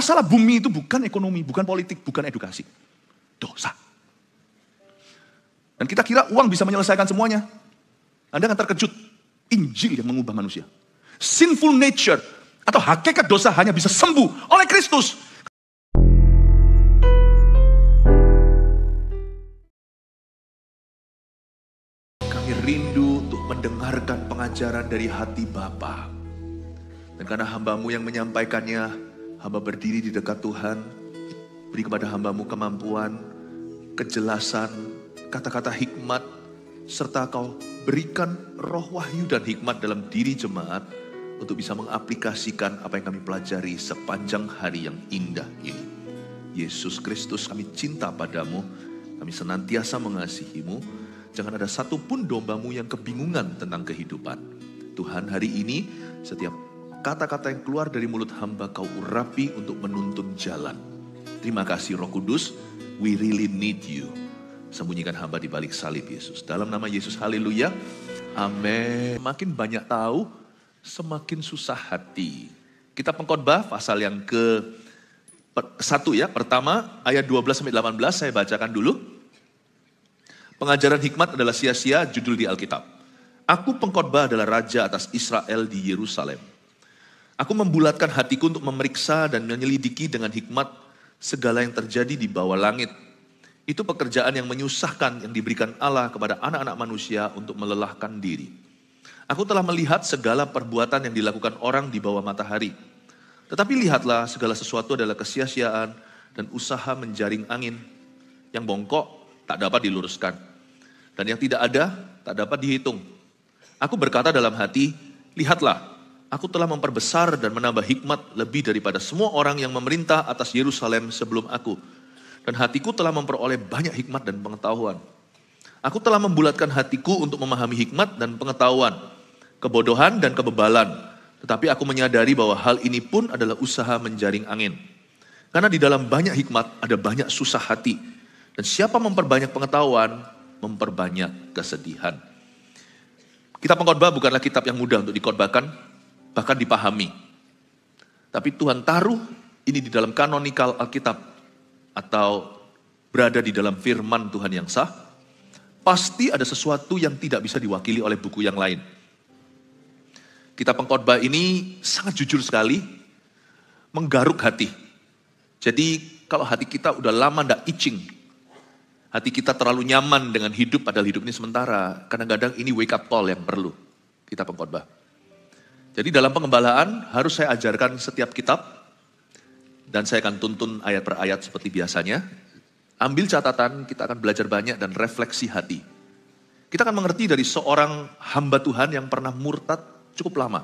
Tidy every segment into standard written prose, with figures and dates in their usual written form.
Masalah bumi itu bukan ekonomi, bukan politik, bukan edukasi. Dosa. Dan kita kira uang bisa menyelesaikan semuanya. Anda akan terkejut. Injil yang mengubah manusia. Sinful nature atau hakikat dosa hanya bisa sembuh oleh Kristus. Kami rindu untuk mendengarkan pengajaran dari hati Bapa. Dan karena hamba-Mu yang menyampaikannya, hamba berdiri di dekat Tuhan. Beri kepada hamba-Mu kemampuan, kejelasan, kata-kata hikmat, serta Kau berikan roh wahyu dan hikmat dalam diri jemaat untuk bisa mengaplikasikan apa yang kami pelajari sepanjang hari yang indah ini. Yesus Kristus, kami cinta padamu, kami senantiasa mengasihimu. Jangan ada satupun domba-Mu yang kebingungan tentang kehidupan. Tuhan, hari ini setiap kata-kata yang keluar dari mulut hamba Kau urapi untuk menuntun jalan. Terima kasih Roh Kudus, we really need you. Sembunyikan hamba di balik salib Yesus. Dalam nama Yesus, haleluya. Amin. Semakin banyak tahu, semakin susah hati. Kitab Pengkhotbah pasal yang ke-1 ya. Pertama ayat 12-18 saya bacakan dulu. Pengajaran hikmat adalah sia-sia, judul di Alkitab. Aku pengkhotbah adalah raja atas Israel di Yerusalem. Aku membulatkan hatiku untuk memeriksa dan menyelidiki dengan hikmat segala yang terjadi di bawah langit. Itu pekerjaan yang menyusahkan yang diberikan Allah kepada anak-anak manusia untuk melelahkan diri. Aku telah melihat segala perbuatan yang dilakukan orang di bawah matahari. Tetapi lihatlah, segala sesuatu adalah kesia-siaan dan usaha menjaring angin. Yang bongkok tak dapat diluruskan. Dan yang tidak ada tak dapat dihitung. Aku berkata dalam hati, lihatlah, aku telah memperbesar dan menambah hikmat lebih daripada semua orang yang memerintah atas Yerusalem sebelum aku. Dan hatiku telah memperoleh banyak hikmat dan pengetahuan. Aku telah membulatkan hatiku untuk memahami hikmat dan pengetahuan, kebodohan dan kebebalan. Tetapi aku menyadari bahwa hal ini pun adalah usaha menjaring angin. Karena di dalam banyak hikmat ada banyak susah hati. Dan siapa memperbanyak pengetahuan, memperbanyak kesedihan. Kitab Pengkhotbah bukanlah kitab yang mudah untuk dikhotbahkan, bahkan dipahami. Tapi Tuhan taruh ini di dalam kanonikal Alkitab, atau berada di dalam firman Tuhan yang sah, pasti ada sesuatu yang tidak bisa diwakili oleh buku yang lain. Kitab Pengkhotbah ini sangat jujur sekali, menggaruk hati. Jadi kalau hati kita udah lama ndak itching, hati kita terlalu nyaman dengan hidup, padahal hidup ini sementara, kadang-kadang ini wake up call yang perlu Kitab Pengkhotbah. Jadi dalam pengembalaan harus saya ajarkan setiap kitab, dan saya akan tuntun ayat per ayat seperti biasanya. Ambil catatan, kita akan belajar banyak dan refleksi hati. Kita akan mengerti dari seorang hamba Tuhan yang pernah murtad cukup lama.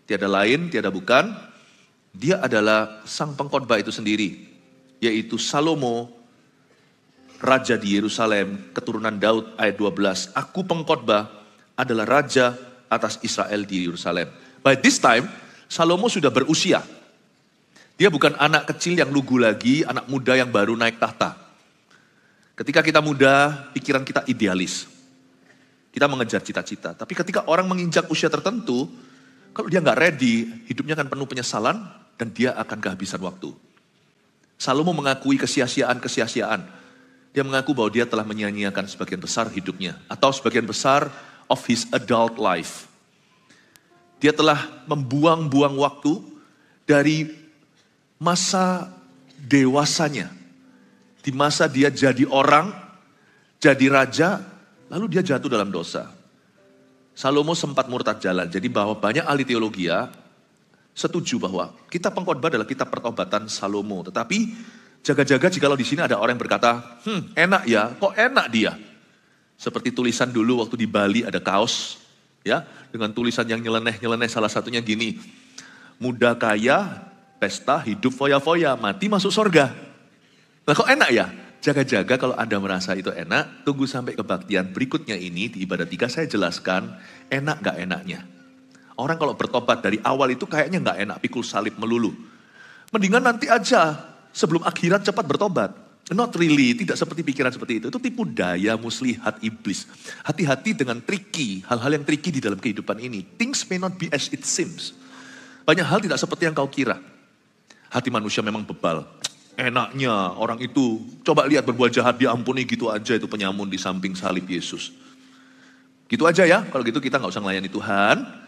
Tiada lain, tiada bukan. Dia adalah sang pengkhotbah itu sendiri. Yaitu Salomo, raja di Yerusalem, keturunan Daud ayat 12. Aku pengkhotbah adalah raja atas Israel di Yerusalem. By this time, Salomo sudah berusia. Dia bukan anak kecil yang lugu lagi, anak muda yang baru naik tahta. Ketika kita muda, pikiran kita idealis. Kita mengejar cita-cita. Tapi ketika orang menginjak usia tertentu, kalau dia nggak ready, hidupnya akan penuh penyesalan dan dia akan kehabisan waktu. Salomo mengakui kesia-siaan. Dia mengaku bahwa dia telah menyia-nyiakan sebagian besar hidupnya. Atau sebagian besar of his adult life. Dia telah membuang-buang waktu dari masa dewasanya, di masa dia jadi orang, jadi raja, lalu dia jatuh dalam dosa. Salomo sempat murtad jalan, jadi bahwa banyak ahli teologi setuju bahwa kitab Pengkhotbah adalah kitab pertobatan Salomo. Tetapi jaga-jaga jikalau di sini ada orang yang berkata, enak ya, kok enak dia? Seperti tulisan dulu waktu di Bali ada kaos, ya, dengan tulisan yang nyeleneh-nyeleneh, salah satunya gini, muda kaya, pesta, hidup foya-foya, mati masuk surga. Nah kok enak ya? Jaga-jaga kalau Anda merasa itu enak, tunggu sampai kebaktian berikutnya ini di ibadah 3 saya jelaskan enak gak enaknya. Orang kalau bertobat dari awal itu kayaknya gak enak, pikul salib melulu. Mendingan nanti aja, sebelum akhirat cepat bertobat. Not really, tidak seperti pikiran seperti itu. Itu tipu daya muslihat iblis. Hati-hati dengan tricky, hal-hal yang tricky di dalam kehidupan ini. Things may not be as it seems. Banyak hal tidak seperti yang kau kira. Hati manusia memang bebal. Enaknya orang itu, coba lihat berbuat jahat, diampuni gitu aja itu penyamun di samping salib Yesus. Gitu aja ya, kalau gitu kita nggak usah melayani Tuhan.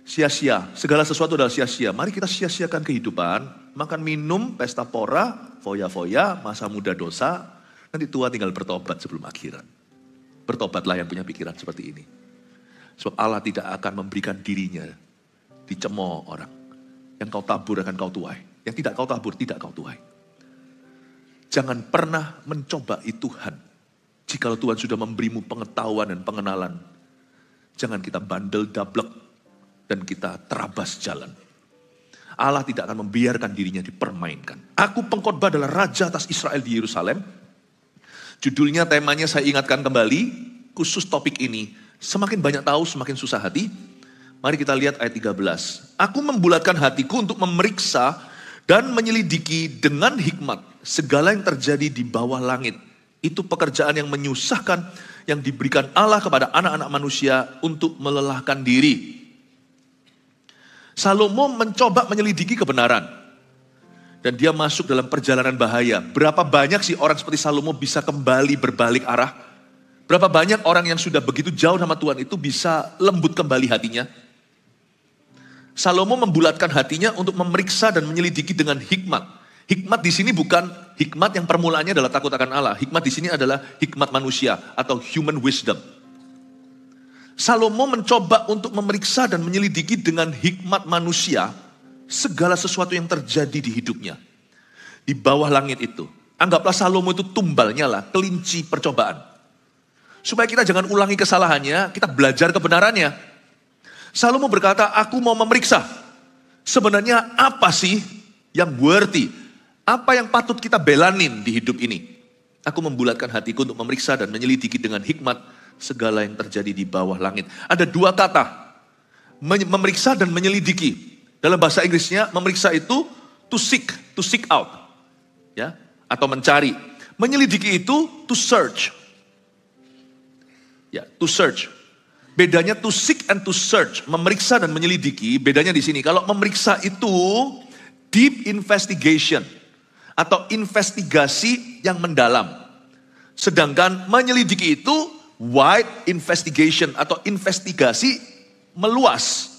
Sia-sia, segala sesuatu adalah sia-sia. Mari kita sia-siakan kehidupan, makan minum, pesta pora, foya-foya, masa muda dosa, nanti tua tinggal bertobat sebelum akhirat. Bertobatlah yang punya pikiran seperti ini. Sebab Allah tidak akan memberikan dirinya dicemooh orang. Yang kau tabur akan kau tuai. Yang tidak kau tabur, tidak kau tuai. Jangan pernah mencobai Tuhan. Jikalau Tuhan sudah memberimu pengetahuan dan pengenalan, jangan kita bandel dablek dan kita terabas jalan. Allah tidak akan membiarkan dirinya dipermainkan. Aku pengkhotbah adalah raja atas Israel di Yerusalem. Judulnya, temanya saya ingatkan kembali, khusus topik ini. Semakin banyak tahu, semakin susah hati. Mari kita lihat ayat 13. Aku membulatkan hatiku untuk memeriksa dan menyelidiki dengan hikmat segala yang terjadi di bawah langit. Itu pekerjaan yang menyusahkan yang diberikan Allah kepada anak-anak manusia untuk melelahkan diri. Salomo mencoba menyelidiki kebenaran. Dan dia masuk dalam perjalanan bahaya. Berapa banyak sih orang seperti Salomo bisa kembali berbalik arah? Berapa banyak orang yang sudah begitu jauh sama Tuhan itu bisa lembut kembali hatinya? Salomo membulatkan hatinya untuk memeriksa dan menyelidiki dengan hikmat. Hikmat di sini bukan hikmat yang permulaannya adalah takut akan Allah. Hikmat di sini adalah hikmat manusia atau human wisdom. Salomo mencoba untuk memeriksa dan menyelidiki dengan hikmat manusia segala sesuatu yang terjadi di hidupnya. Di bawah langit itu. Anggaplah Salomo itu tumbalnya lah, kelinci percobaan. Supaya kita jangan ulangi kesalahannya, kita belajar kebenarannya. Salomo berkata, aku mau memeriksa. Sebenarnya apa sih yang worthy? Apa yang patut kita belanin di hidup ini? Aku membulatkan hatiku untuk memeriksa dan menyelidiki dengan hikmat segala yang terjadi di bawah langit. Ada dua kata, memeriksa dan menyelidiki. Dalam bahasa Inggrisnya, memeriksa itu to seek out, ya, atau mencari. Menyelidiki itu to search, ya, to search. Bedanya to seek and to search, memeriksa dan menyelidiki. Bedanya di sini. Kalau memeriksa itu deep investigation atau investigasi yang mendalam. Sedangkan menyelidiki itu wide investigation atau investigasi meluas.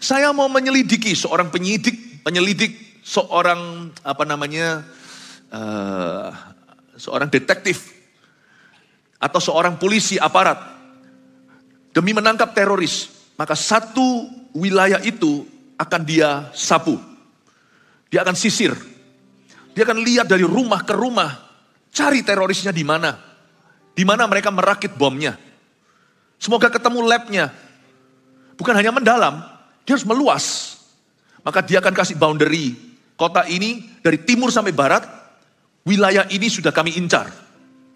Saya mau menyelidiki seorang penyelidik, seorang seorang detektif atau seorang polisi aparat demi menangkap teroris, maka satu wilayah itu akan dia sapu. Dia akan sisir. Dia akan lihat dari rumah ke rumah, cari terorisnya di mana. Di mana mereka merakit bomnya. Semoga ketemu labnya. Bukan hanya mendalam, dia harus meluas. Maka dia akan kasih boundary. Kota ini dari timur sampai barat, wilayah ini sudah kami incar.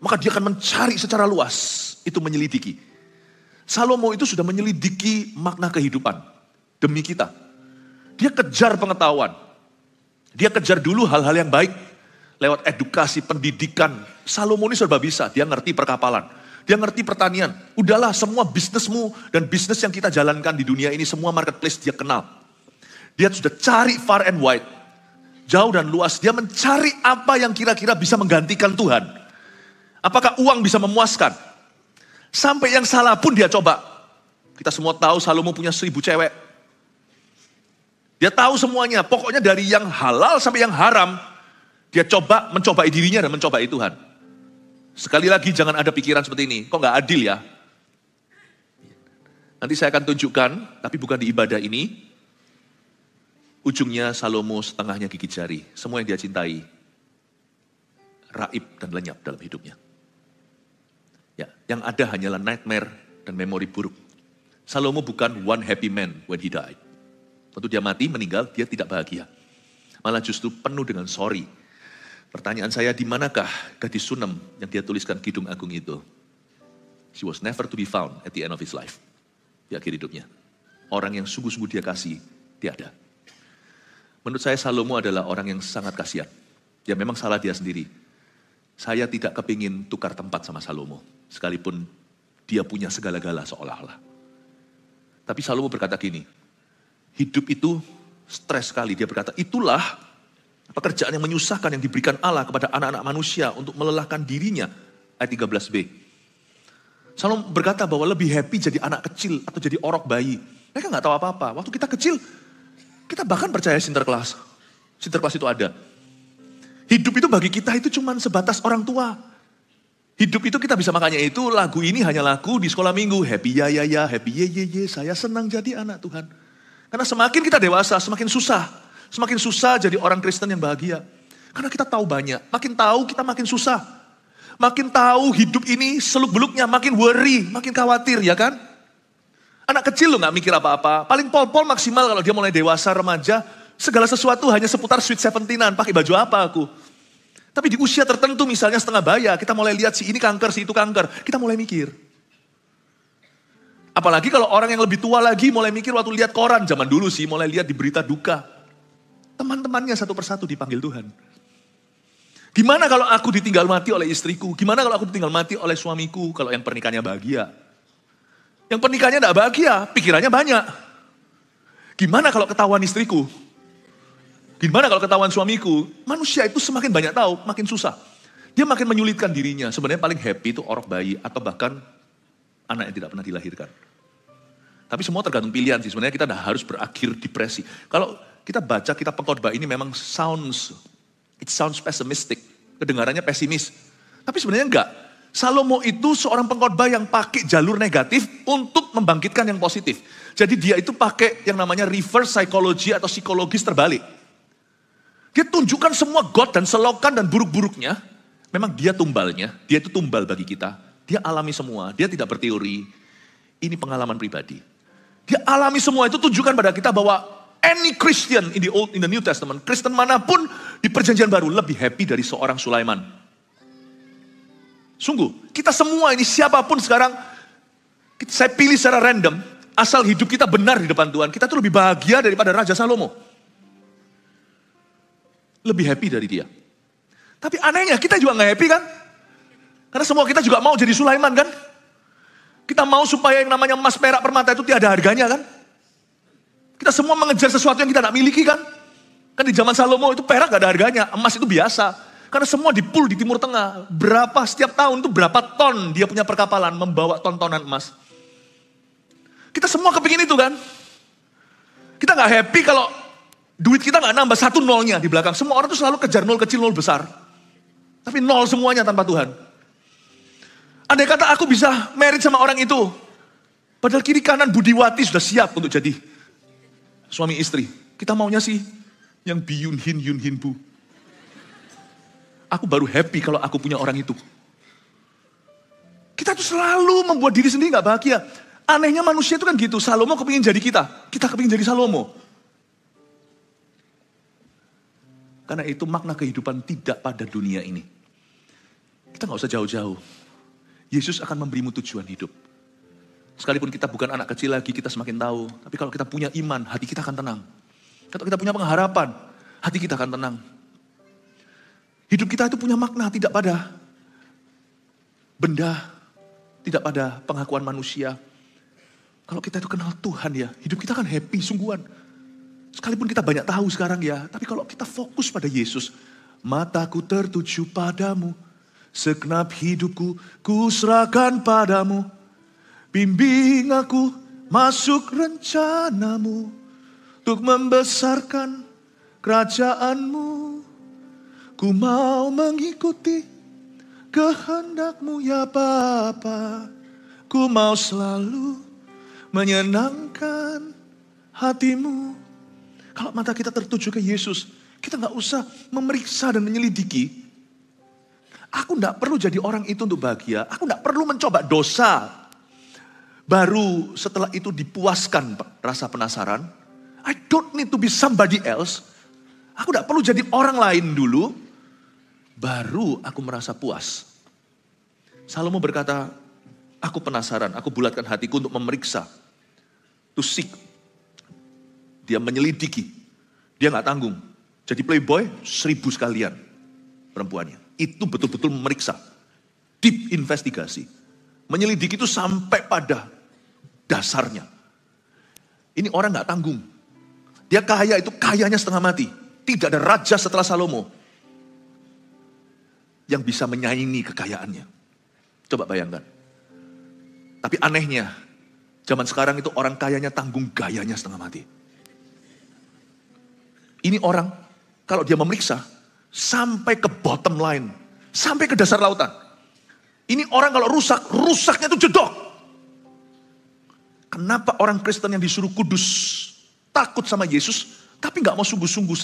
Maka dia akan mencari secara luas. Itu menyelidiki. Salomo itu sudah menyelidiki makna kehidupan demi kita. Dia kejar pengetahuan. Dia kejar dulu hal-hal yang baik. Lewat edukasi, pendidikan. Salomo ini serba bisa. Dia ngerti perkapalan. Dia ngerti pertanian. Udahlah, semua bisnismu dan bisnis yang kita jalankan di dunia ini, semua marketplace dia kenal. Dia sudah cari far and wide. Jauh dan luas. Dia mencari apa yang kira-kira bisa menggantikan Tuhan. Apakah uang bisa memuaskan? Sampai yang salah pun dia coba. Kita semua tahu Salomo punya 1000 cewek. Dia tahu semuanya. Pokoknya dari yang halal sampai yang haram. Dia mencobai dirinya dan mencobai Tuhan. Sekali lagi jangan ada pikiran seperti ini. Kok gak adil ya? Nanti saya akan tunjukkan, tapi bukan di ibadah ini. Ujungnya Salomo setengahnya gigit jari. Semua yang dia cintai raib dan lenyap dalam hidupnya. Ya, yang ada hanyalah nightmare dan memori buruk. Salomo bukan one happy man when he died. Waktu dia mati, meninggal, dia tidak bahagia. Malah justru penuh dengan sorry. Pertanyaan saya, di manakah gadis Sunem yang dia tuliskan Kidung Agung itu? She was never to be found at the end of his life. Di akhir hidupnya. Orang yang sungguh-sungguh dia kasih, tiada. Menurut saya Salomo adalah orang yang sangat kasihan. Ya memang salah dia sendiri. Saya tidak kepingin tukar tempat sama Salomo. Sekalipun dia punya segala-gala seolah-olah. Tapi Salomo berkata gini, hidup itu stres sekali. Dia berkata, itulah Pekerjaan yang menyusahkan yang diberikan Allah kepada anak-anak manusia untuk melelahkan dirinya. Ayat 13b. Salomo berkata bahwa lebih happy jadi anak kecil atau jadi orok bayi. Mereka nggak tahu apa-apa. Waktu kita kecil, kita bahkan percaya Sinterklas. Sinterklas itu ada. Hidup itu bagi kita itu cuma sebatas orang tua. Hidup itu kita bisa makanya itu lagu ini hanya lagu di sekolah minggu. Happy ya ya ya, happy ye ye ye, saya senang jadi anak Tuhan. Karena semakin kita dewasa, semakin susah. Semakin susah jadi orang Kristen yang bahagia. Karena kita tahu banyak. Makin tahu kita makin susah. Makin tahu hidup ini seluk-beluknya makin worry, makin khawatir ya kan. Anak kecil lo gak mikir apa-apa. Paling pol-pol maksimal kalau dia mulai dewasa, remaja. Segala sesuatu hanya seputar sweet 17-an. Pakai baju apa aku? Tapi di usia tertentu misalnya setengah baya. Kita mulai lihat si ini kanker, si itu kanker. Kita mulai mikir. Apalagi kalau orang yang lebih tua lagi mulai mikir waktu lihat koran. Zaman dulu sih mulai lihat di berita duka. Teman-temannya satu persatu dipanggil Tuhan. Gimana kalau aku ditinggal mati oleh istriku? Gimana kalau aku ditinggal mati oleh suamiku? Kalau yang pernikahannya bahagia. Yang pernikahannya tidak bahagia, pikirannya banyak. Gimana kalau ketahuan istriku? Gimana kalau ketahuan suamiku? Manusia itu semakin banyak tahu, makin susah. Dia makin menyulitkan dirinya. Sebenarnya paling happy itu orok bayi atau bahkan anak yang tidak pernah dilahirkan. Tapi semua tergantung pilihan sih. Sebenarnya kita tidak harus berakhir depresi. Kalau kita baca kitab Pengkhotbah ini memang it sounds pessimistic. Kedengarannya pesimis. Tapi sebenarnya enggak. Salomo itu seorang pengkhotbah yang pakai jalur negatif untuk membangkitkan yang positif. Jadi dia itu pakai yang namanya reverse psychology atau psikologis terbalik. Dia tunjukkan semua God dan selokan dan buruk-buruknya. Memang dia tumbalnya, dia itu tumbal bagi kita. Dia alami semua, dia tidak berteori. Ini pengalaman pribadi. Dia alami semua itu tunjukkan pada kita bahwa any Christian in the New Testament, Kristen manapun di perjanjian baru lebih happy dari seorang Sulaiman. Sungguh, kita semua ini siapapun sekarang, saya pilih secara random, asal hidup kita benar di depan Tuhan, kita tuh lebih bahagia daripada Raja Salomo. Lebih happy dari dia. Tapi anehnya kita juga gak happy kan? Karena semua kita juga mau jadi Sulaiman kan? Kita mau supaya yang namanya emas, perak, permata itu tiada harganya kan? Kita semua mengejar sesuatu yang kita gak miliki kan? Kan di zaman Salomo itu perak gak ada harganya, emas itu biasa. Karena semua di-pool di Timur Tengah. Setiap tahun itu berapa ton dia punya perkapalan membawa ton-tonan emas. Kita semua kepingin itu kan? Kita gak happy kalau duit kita gak nambah satu nolnya di belakang. Semua orang tuh selalu kejar nol kecil, nol besar. Tapi nol semuanya tanpa Tuhan. Andai kata aku bisa married sama orang itu. Padahal kiri kanan Budiwati sudah siap untuk jadi suami istri. Kita maunya sih yang Bi Yun Hin Bu. Aku baru happy kalau aku punya orang itu. Kita tuh selalu membuat diri sendiri gak bahagia. Anehnya manusia itu kan gitu. Salomo kepingin jadi kita. Kita kepingin jadi Salomo. Karena itu makna kehidupan tidak pada dunia ini. Kita gak usah jauh-jauh. Yesus akan memberimu tujuan hidup. Sekalipun kita bukan anak kecil lagi, kita semakin tahu. Tapi kalau kita punya iman, hati kita akan tenang. Kalau kita punya pengharapan, hati kita akan tenang. Hidup kita itu punya makna, tidak pada benda, tidak pada pengakuan manusia. Kalau kita itu kenal Tuhan ya, hidup kita akan happy, sungguhan. Sekalipun kita banyak tahu sekarang ya, tapi kalau kita fokus pada Yesus, mataku tertuju padamu, segenap hidupku ku serahkan padamu, bimbing aku masuk rencanamu, untuk membesarkan kerajaanmu. Ku mau mengikuti kehendakmu ya Bapa. Ku mau selalu menyenangkan hatimu. Kalau mata kita tertuju ke Yesus, kita gak usah memeriksa dan menyelidiki. Aku gak perlu jadi orang itu untuk bahagia. Aku gak perlu mencoba dosa. Baru setelah itu dipuaskan rasa penasaran. I don't need to be somebody else. Aku gak perlu jadi orang lain dulu. Baru aku merasa puas. Salomo berkata, aku penasaran, aku bulatkan hatiku untuk memeriksa. To seek. Dia menyelidiki. Dia gak tanggung. Jadi playboy 1000 sekalian perempuannya. Itu betul-betul memeriksa. Deep investigasi. Menyelidiki itu sampai pada dasarnya. Ini orang gak tanggung. Dia kaya itu kayanya setengah mati. Tidak ada raja setelah Salomo yang bisa menyaingi kekayaannya. Coba bayangkan. Tapi anehnya, zaman sekarang itu orang kayanya tanggung gayanya setengah mati. Ini orang, kalau dia memeriksa, sampai ke bottom line, sampai ke dasar lautan. Ini orang kalau rusak, rusaknya itu jedok. Kenapa orang Kristen yang disuruh kudus, takut sama Yesus, tapi gak mau sungguh-sungguh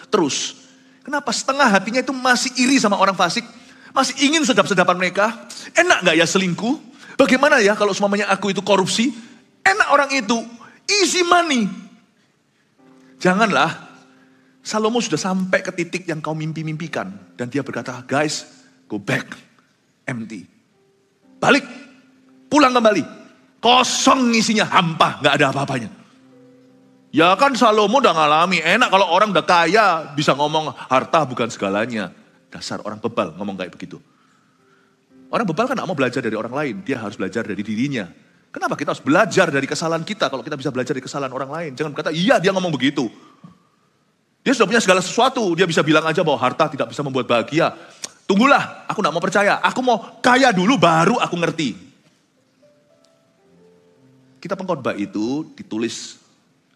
terus? Kenapa setengah hatinya itu masih iri sama orang fasik, masih ingin sedap-sedapan mereka? Enak gak ya selingkuh? Bagaimana ya kalau semuanya aku itu korupsi? Enak orang itu, easy money. Janganlah. Salomo sudah sampai ke titik yang kau mimpi-mimpikan. Dan dia berkata, guys, go back, empty. Balik, pulang kembali. Kosong isinya, hampa, gak ada apa-apanya. Ya kan Salomo udah ngalami, enak kalau orang udah kaya, bisa ngomong harta bukan segalanya. Dasar orang bebal ngomong kayak begitu. Orang bebal kan gak mau belajar dari orang lain, dia harus belajar dari dirinya. Kenapa kita harus belajar dari kesalahan kita kalau kita bisa belajar dari kesalahan orang lain? Jangan berkata, iya dia ngomong begitu. Dia sudah punya segala sesuatu, dia bisa bilang aja bahwa harta tidak bisa membuat bahagia. Tunggulah, aku gak mau percaya, aku mau kaya dulu baru aku ngerti. Kitab Pengkhotbah itu ditulis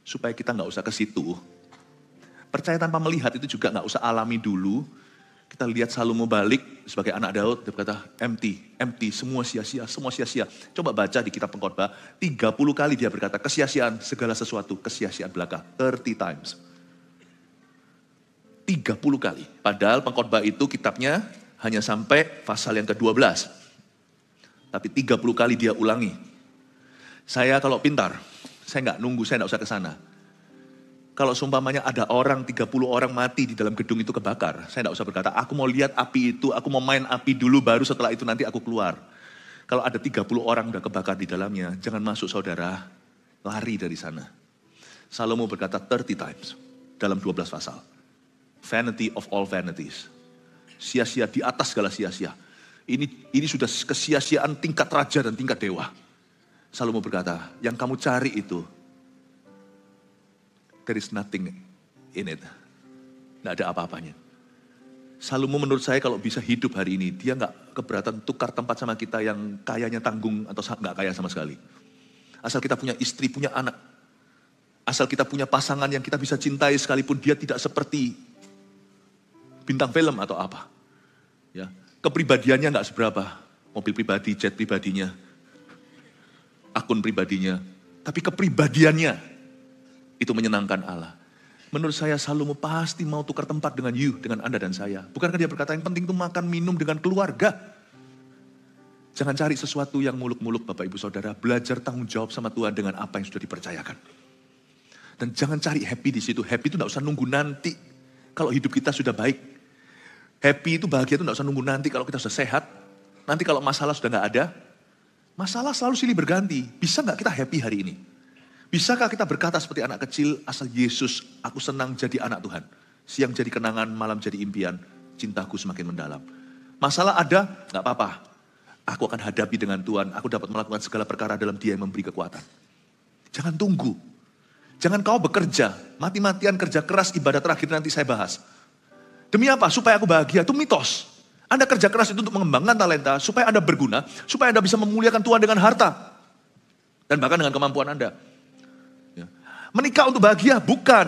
supaya kita gak usah ke situ. Percaya tanpa melihat itu juga gak usah alami dulu. Kita lihat Salomo balik sebagai anak Daud, dia berkata, empty, semua sia-sia, semua sia-sia. Coba baca di kitab Pengkhotbah, 30 kali dia berkata, kesia-siaan segala sesuatu, kesia-siaan belaka, 30 times. 30 kali. Padahal Pengkhotbah itu kitabnya hanya sampai pasal yang ke-12. Tapi 30 kali dia ulangi. Saya kalau pintar, saya nggak nunggu, saya nggak usah ke sana. Kalau seumpamanya ada orang, 30 orang mati di dalam gedung itu kebakar, saya nggak usah berkata, aku mau lihat api itu, aku mau main api dulu, baru setelah itu nanti aku keluar. Kalau ada 30 orang udah kebakar di dalamnya, jangan masuk saudara, lari dari sana. Salomo berkata 30 times dalam 12 pasal. Vanity of all vanities. Sia-sia di atas segala sia-sia. Ini sudah kesia-siaan tingkat raja dan tingkat dewa. Salomo berkata, yang kamu cari itu, there is nothing in it. Nggak ada apa-apanya. Salomo menurut saya kalau bisa hidup hari ini, dia nggak keberatan tukar tempat sama kita yang kayanya tanggung atau nggak kaya sama sekali. Asal kita punya istri, punya anak. Asal kita punya pasangan yang kita bisa cintai sekalipun dia tidak seperti bintang film atau apa. Ya, kepribadiannya nggak seberapa. Mobil pribadi, jet pribadinya, akun pribadinya. Tapi kepribadiannya itu menyenangkan Allah. Menurut saya Salomo pasti mau tukar tempat dengan dengan Anda dan saya. Bukankah dia berkata yang penting itu makan minum dengan keluarga. Jangan cari sesuatu yang muluk-muluk Bapak Ibu Saudara. Belajar tanggung jawab sama Tuhan dengan apa yang sudah dipercayakan. Dan jangan cari happy di situ. Happy itu gak usah nunggu nanti. Kalau hidup kita sudah baik. Happy itu bahagia itu gak usah nunggu nanti kalau kita sudah sehat. Nanti kalau masalah sudah gak ada. Masalah selalu silih berganti. Bisa gak kita happy hari ini? Bisakah kita berkata seperti anak kecil, asal Yesus, aku senang jadi anak Tuhan. Siang jadi kenangan, malam jadi impian. Cintaku semakin mendalam. Masalah ada, gak apa-apa. Aku akan hadapi dengan Tuhan. Aku dapat melakukan segala perkara dalam Dia yang memberi kekuatan. Jangan tunggu. Jangan kau bekerja. Mati-matian kerja keras ibadah terakhir nanti saya bahas. Demi apa? Supaya aku bahagia. Itu mitos. Anda kerja keras itu untuk mengembangkan talenta. Supaya Anda berguna. Supaya Anda bisa memuliakan Tuhan dengan harta. Dan bahkan dengan kemampuan Anda. Menikah untuk bahagia? Bukan.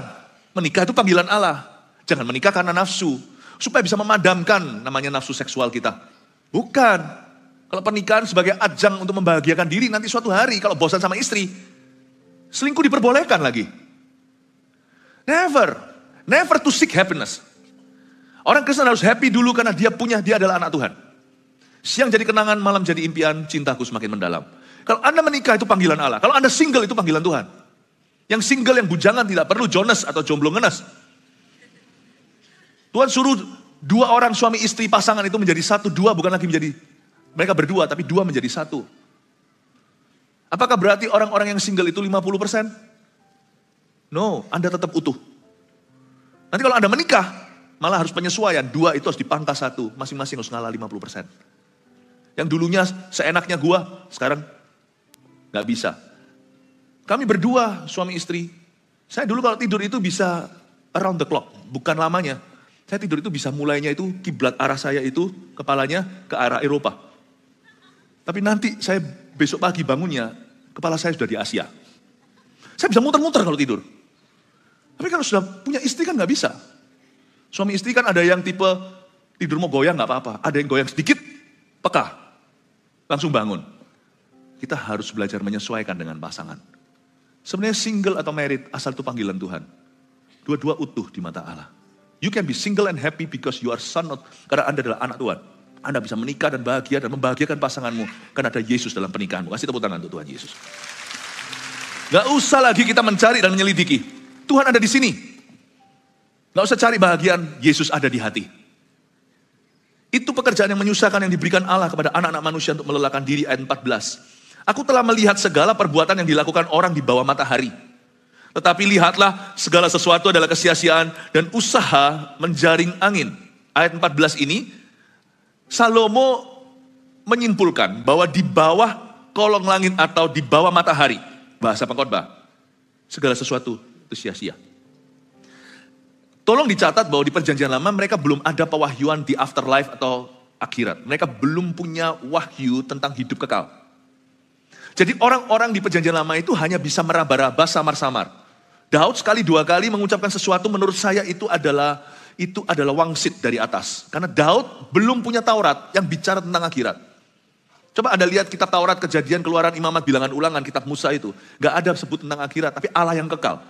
Menikah itu panggilan Allah. Jangan menikah karena nafsu. Supaya bisa memadamkan namanya nafsu seksual kita. Bukan. Kalau pernikahan sebagai ajang untuk membahagiakan diri, nanti suatu hari kalau bosan sama istri, selingkuh diperbolehkan lagi. Never. Never to seek happiness. Orang Kristen harus happy dulu karena dia adalah anak Tuhan. Siang jadi kenangan, malam jadi impian, cintaku semakin mendalam. Kalau Anda menikah itu panggilan Allah. Kalau Anda single itu panggilan Tuhan. Yang single, yang bujangan tidak perlu Jonas atau jomblo ngenes. Tuhan suruh 2 orang suami istri pasangan itu menjadi satu, 2 bukan lagi menjadi mereka berdua, tapi 2 menjadi 1. Apakah berarti orang-orang yang single itu 50%? No, Anda tetap utuh. Nanti kalau Anda menikah, malah harus penyesuaian. 2 itu harus dipangkas 1, masing-masing harus ngalah 50%. Yang dulunya seenaknya gua, sekarang gak bisa. Kami berdua, suami istri. Saya dulu kalau tidur itu bisa around the clock, bukan lamanya. Saya tidur itu bisa mulainya itu kiblat arah saya itu kepalanya ke arah Eropa. Tapi nanti saya besok pagi bangunnya, kepala saya sudah di Asia. Saya bisa muter-muter kalau tidur. Tapi kalau sudah punya istri kan nggak bisa. Suami istri kan ada yang tipe tidur mau goyang nggak apa-apa. Ada yang goyang sedikit, peka. Langsung bangun. Kita harus belajar menyesuaikan dengan pasangan. Sebenarnya single atau married, asal itu panggilan Tuhan. Dua-dua utuh di mata Allah. You can be single and happy because you are son of, karena Anda adalah anak Tuhan. Anda bisa menikah dan bahagia dan membahagiakan pasanganmu. Karena ada Yesus dalam pernikahanmu. Kasih tepuk tangan untuk Tuhan Yesus. Gak usah lagi kita mencari dan menyelidiki. Tuhan ada di sini. Gak usah cari bahagian, Yesus ada di hati. Itu pekerjaan yang menyusahkan yang diberikan Allah kepada anak-anak manusia untuk melelahkan diri, ayat 14. Aku telah melihat segala perbuatan yang dilakukan orang di bawah matahari. Tetapi lihatlah, segala sesuatu adalah kesia-siaan dan usaha menjaring angin. Ayat 14 ini, Salomo menyimpulkan bahwa di bawah kolong langit atau di bawah matahari, bahasa pengkhotbah, segala sesuatu itu sia-sia. Tolong dicatat bahwa di perjanjian lama mereka belum ada pewahyuan di afterlife atau akhirat. Mereka belum punya wahyu tentang hidup kekal. Jadi orang-orang di perjanjian lama itu hanya bisa meraba-raba, samar-samar. Daud sekali dua kali mengucapkan sesuatu menurut saya itu adalah wangsit dari atas. Karena Daud belum punya Taurat yang bicara tentang akhirat. Coba Anda lihat kitab Taurat, Kejadian, Keluaran, Imamat, Bilangan, Ulangan, kitab Musa itu. Gak ada sebut tentang akhirat, tapi Allah yang kekal.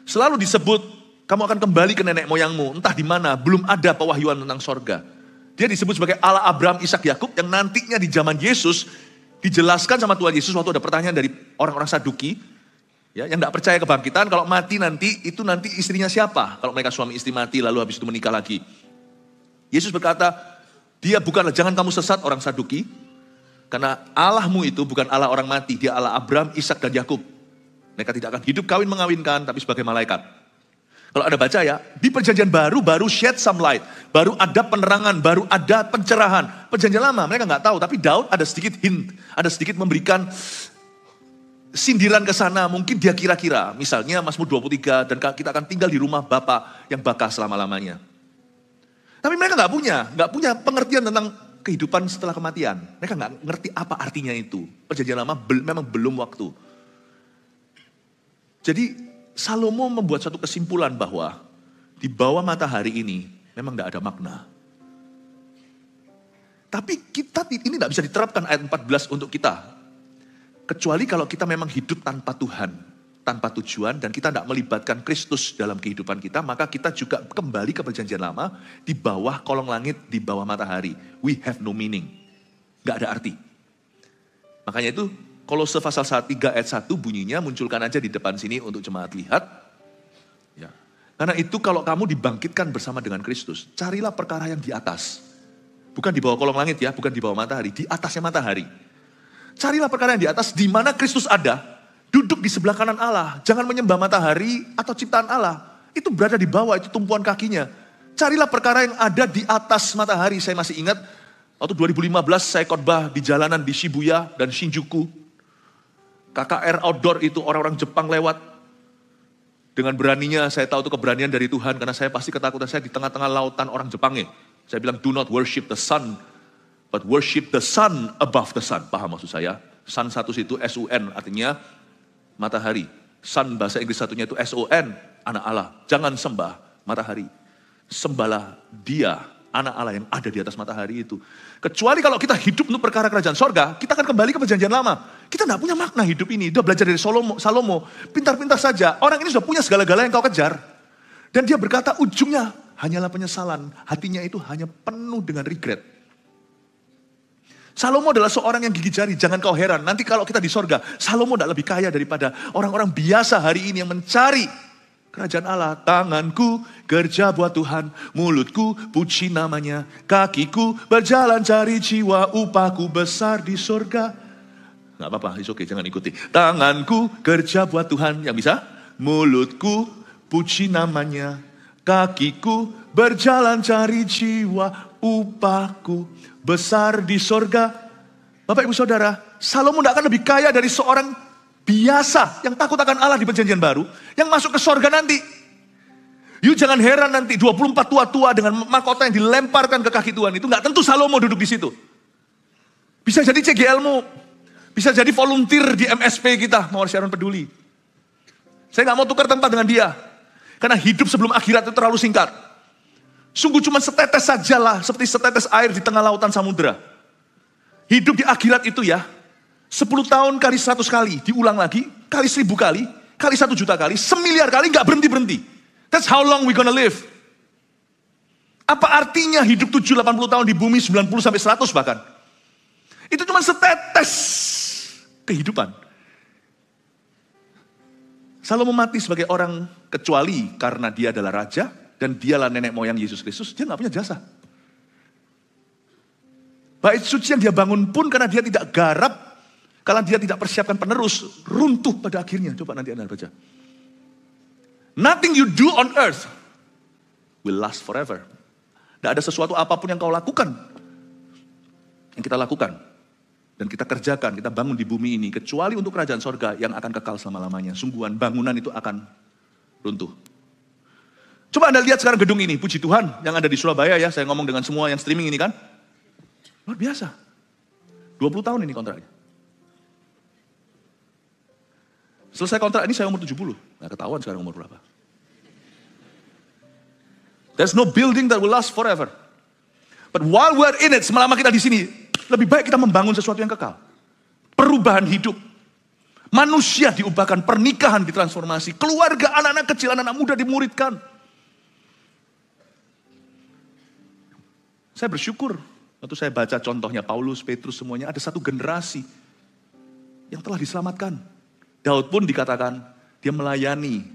Selalu disebut, kamu akan kembali ke nenek moyangmu, entah di mana, belum ada pewahyuan tentang sorga. Dia disebut sebagai Allah Abraham, Ishak, Yakub, yang nantinya di zaman Yesus, dijelaskan sama Tuhan Yesus waktu ada pertanyaan dari orang-orang Saduki, ya, yang tidak percaya kebangkitan, kalau mati nanti, itu nanti istrinya siapa? Kalau mereka suami istri mati, lalu habis itu menikah lagi. Yesus berkata, dia bukanlah, jangan kamu sesat orang Saduki, karena Allahmu itu bukan Allah orang mati, dia Allah Abraham, Ishak, dan Yakub. Mereka tidak akan hidup kawin mengawinkan, tapi sebagai malaikat. Kalau Anda baca ya, di perjanjian baru shed some light. Baru ada penerangan, baru ada pencerahan. Perjanjian lama, mereka nggak tahu, tapi Daud ada sedikit hint, ada sedikit memberikan sindiran ke sana, mungkin dia kira-kira, misalnya Mazmur 23, dan kita akan tinggal di rumah Bapa yang bakal selama-lamanya. Tapi mereka nggak punya pengertian tentang kehidupan setelah kematian. Mereka nggak ngerti apa artinya itu. Perjanjian lama memang belum waktu. Jadi Salomo membuat satu kesimpulan bahwa di bawah matahari ini memang nggak ada makna. Tapi ini nggak bisa diterapkan ayat 14 untuk kita. Kecuali kalau kita memang hidup tanpa Tuhan, tanpa tujuan, dan kita tidak melibatkan Kristus dalam kehidupan kita, maka kita juga kembali ke perjanjian lama, di bawah kolong langit, di bawah matahari. We have no meaning. Gak ada arti. Makanya itu, Kolose pasal 3 ayat 1 bunyinya, munculkan aja di depan sini untuk jemaat lihat. Ya. Karena itu kalau kamu dibangkitkan bersama dengan Kristus, carilah perkara yang di atas. Bukan di bawah kolong langit ya, bukan di bawah matahari, di atasnya matahari. Carilah perkara yang di atas, di mana Kristus ada, duduk di sebelah kanan Allah. Jangan menyembah matahari atau ciptaan Allah. Itu berada di bawah, itu tumpuan kakinya. Carilah perkara yang ada di atas matahari. Saya masih ingat, waktu 2015 saya khotbah di jalanan di Shibuya dan Shinjuku. KKR outdoor itu orang-orang Jepang lewat. Dengan beraninya, saya tahu itu keberanian dari Tuhan, karena saya pasti ketakutan saya di tengah-tengah lautan orang Jepangnya. Saya bilang, do not worship the sun, but worship the sun above the sun. Paham maksud saya? Sun satu situ S-U-N artinya matahari. Sun bahasa Inggris satunya itu S-O-N, anak Allah. Jangan sembah matahari. Sembahlah dia, anak Allah yang ada di atas matahari itu. Kecuali kalau kita hidup untuk perkara kerajaan sorga, kita akan kembali ke perjanjian lama. Kita tidak punya makna hidup ini. Dia belajar dari Salomo, pintar-pintar saja. Orang ini sudah punya segala-gala yang kau kejar. Dan dia berkata ujungnya hanyalah penyesalan. Hatinya itu hanya penuh dengan regret. Salomo adalah seorang yang gigit jari, jangan kau heran. Nanti kalau kita di sorga, Salomo tidak lebih kaya daripada orang-orang biasa hari ini yang mencari kerajaan Allah. Tanganku kerja buat Tuhan, mulutku puji namanya, kakiku berjalan cari jiwa, upahku besar di sorga. Gak apa-apa, it's okay, jangan ikuti. Tanganku kerja buat Tuhan, yang bisa? Mulutku puji namanya, kakiku berjalan cari jiwa, upahku besar di sorga. Bapak ibu saudara, Salomo tidak akan lebih kaya dari seorang biasa yang takut akan Allah di perjanjian baru, yang masuk ke sorga nanti. You jangan heran nanti 24 tua-tua dengan mahkota yang dilemparkan ke kaki Tuhan. Itu nggak tentu Salomo duduk di situ. Bisa jadi CGL-mu. Bisa jadi volunteer di MSP kita, Mawar Sharon Peduli. Saya nggak mau tukar tempat dengan dia. Karena hidup sebelum akhirat itu terlalu singkat. Sungguh cuma setetes sajalah, seperti setetes air di tengah lautan samudera. Hidup di akhirat itu ya, 10 tahun kali 100 kali, diulang lagi, kali 1000 kali, kali 1 juta kali, 1 miliar kali, nggak berhenti-berhenti. That's how long we gonna live. Apa artinya hidup 70-80 tahun di bumi, 90-100 bahkan. Itu cuma setetes kehidupan. Salomo mati sebagai orang kecuali karena dia adalah raja, dan dialah nenek moyang Yesus Kristus, dia nggak punya jasa. Bait suci yang dia bangun pun karena dia tidak garap, kalau dia tidak persiapkan penerus, runtuh pada akhirnya. Coba nanti Anda baca. Nothing you do on earth will last forever. Tidak ada sesuatu apapun yang kau lakukan, yang kita lakukan, dan kita kerjakan, kita bangun di bumi ini, kecuali untuk kerajaan sorga yang akan kekal selama-lamanya. Sungguhan bangunan itu akan runtuh. Coba Anda lihat sekarang gedung ini, puji Tuhan, yang ada di Surabaya ya, saya ngomong dengan semua yang streaming ini kan. Luar biasa. 20 tahun ini kontraknya. Selesai kontrak ini saya umur 70. Nah, ketahuan sekarang umur berapa. There's no building that will last forever. But while we're in it, selama kita di sini, lebih baik kita membangun sesuatu yang kekal. Perubahan hidup. Manusia diubahkan, pernikahan ditransformasi, keluarga, anak-anak kecil, anak-anak muda dimuridkan. Saya bersyukur waktu saya baca contohnya Paulus, Petrus semuanya, ada satu generasi yang telah diselamatkan. Daud pun dikatakan, dia melayani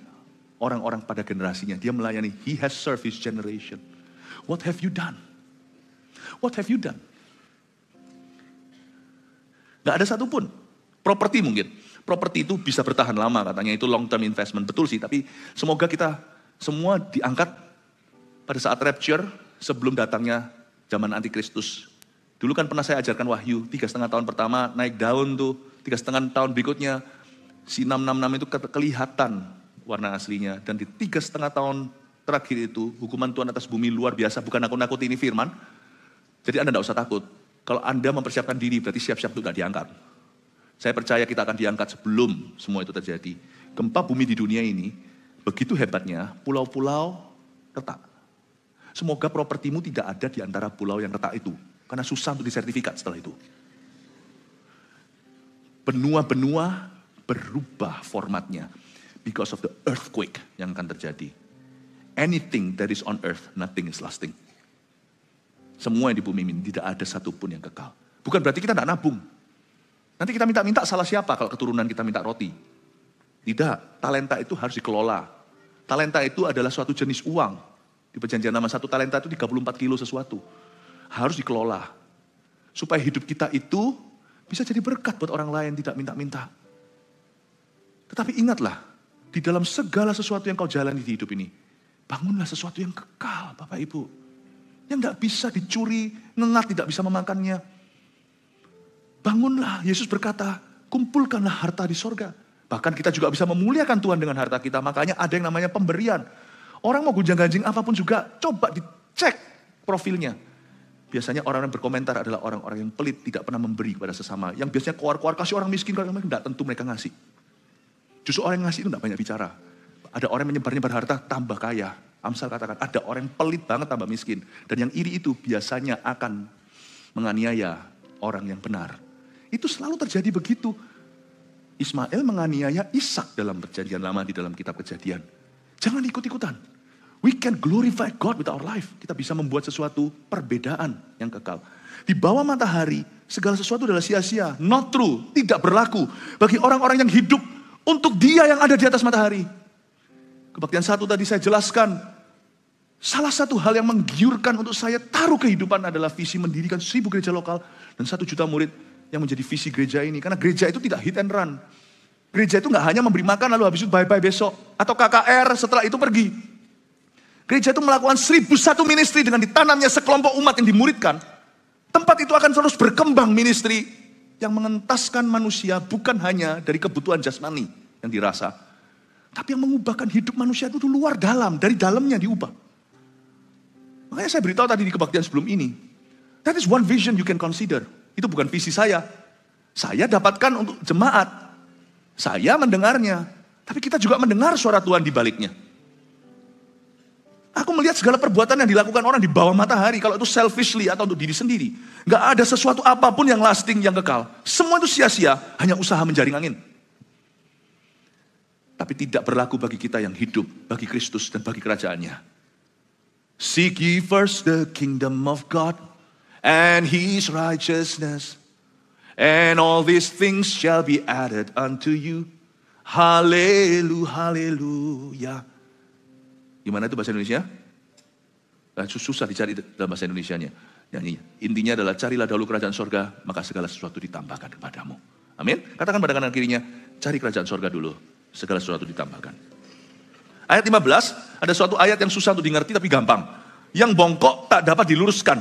orang-orang pada generasinya. Dia melayani, he has served his generation. What have you done? What have you done? Gak ada satupun. Properti mungkin. Properti itu bisa bertahan lama katanya, itu long term investment. Betul sih, tapi semoga kita semua diangkat pada saat rapture sebelum datangnya zaman antikristus. Dulu kan pernah saya ajarkan Wahyu, 3,5 tahun pertama naik daun tuh, 3,5 tahun berikutnya si 666 itu kelihatan warna aslinya. Dan di 3,5 tahun terakhir itu, hukuman Tuhan atas bumi luar biasa. Bukan nakut-nakuti, ini firman. Jadi Anda tidak usah takut. Kalau Anda mempersiapkan diri, berarti siap-siap untuk tidak diangkat. Saya percaya kita akan diangkat sebelum semua itu terjadi. Gempa bumi di dunia ini, begitu hebatnya, pulau-pulau retak. Semoga propertimu tidak ada di antara pulau yang retak itu. Karena susah untuk disertifikat setelah itu. Benua-benua berubah formatnya because of the earthquake yang akan terjadi. Anything that is on earth, nothing is lasting. Semua yang di bumi ini tidak ada satupun yang kekal. Bukan berarti kita tidak nabung. Nanti kita minta-minta salah siapa kalau keturunan kita minta roti? Tidak, talenta itu harus dikelola. Talenta itu adalah suatu jenis uang. Di perjanjian lama 1 talenta itu 34 kilo sesuatu. Harus dikelola. Supaya hidup kita itu bisa jadi berkat buat orang lain, tidak minta-minta. Tetapi ingatlah, di dalam segala sesuatu yang kau jalani di hidup ini, bangunlah sesuatu yang kekal, Bapak Ibu. Yang tidak bisa dicuri, ngengat tidak bisa memakannya. Bangunlah, Yesus berkata, kumpulkanlah harta di sorga. Bahkan kita juga bisa memuliakan Tuhan dengan harta kita. Makanya ada yang namanya pemberian. Orang mau gunjang-ganjing apapun juga, coba dicek profilnya. Biasanya orang yang berkomentar adalah orang-orang yang pelit, tidak pernah memberi kepada sesama. Yang biasanya keluar-keluar kasih orang miskin, tidak tentu mereka ngasih. Justru orang yang ngasih itu tidak banyak bicara. Ada orang yang menyebar-nyebar harta, tambah kaya. Amsal katakan, ada orang yang pelit banget tambah miskin. Dan yang iri itu biasanya akan menganiaya orang yang benar. Itu selalu terjadi begitu. Ismail menganiaya Ishak dalam perjanjian lama di dalam kitab Kejadian. Jangan ikut-ikutan. We can glorify God with our life. Kita bisa membuat sesuatu perbedaan yang kekal. Di bawah matahari, segala sesuatu adalah sia-sia. Not true, tidak berlaku. Bagi orang-orang yang hidup untuk Dia yang ada di atas matahari. Kebaktian 1 tadi saya jelaskan. Salah satu hal yang menggiurkan untuk saya taruh kehidupan adalah visi mendirikan 1000 gereja lokal dan 1 juta murid yang menjadi visi gereja ini. Karena gereja itu tidak hit and run. Gereja itu nggak hanya memberi makan lalu habis itu bye-bye besok. Atau KKR setelah itu pergi. Gereja itu melakukan 1001 ministry dengan ditanamnya sekelompok umat yang dimuridkan. Tempat itu akan terus berkembang ministry yang mengentaskan manusia bukan hanya dari kebutuhan jasmani yang dirasa. Tapi yang mengubahkan hidup manusia itu luar dalam, dari dalamnya diubah. Makanya saya beritahu tadi di kebaktian sebelum ini. That is one vision you can consider. Itu bukan visi saya. Saya dapatkan untuk jemaat. Saya mendengarnya. Tapi kita juga mendengar suara Tuhan di baliknya. Aku melihat segala perbuatan yang dilakukan orang di bawah matahari. Kalau itu selfishly atau untuk diri sendiri. Gak ada sesuatu apapun yang lasting, yang kekal. Semua itu sia-sia, hanya usaha menjaring angin. Tapi tidak berlaku bagi kita yang hidup, bagi Kristus dan bagi kerajaannya. Seek ye first the kingdom of God and His righteousness. And all these things shall be added unto you. Haleluya, haleluya. Gimana itu bahasa Indonesia? Susah dicari dalam bahasa Indonesianya. Nyanyi. Intinya adalah carilah dahulu kerajaan sorga, maka segala sesuatu ditambahkan kepadamu. Amin. Katakan pada kanan kirinya, cari kerajaan sorga dulu, segala sesuatu ditambahkan. Ayat 15, ada suatu ayat yang susah untuk dimengerti tapi gampang. Yang bongkok tak dapat diluruskan.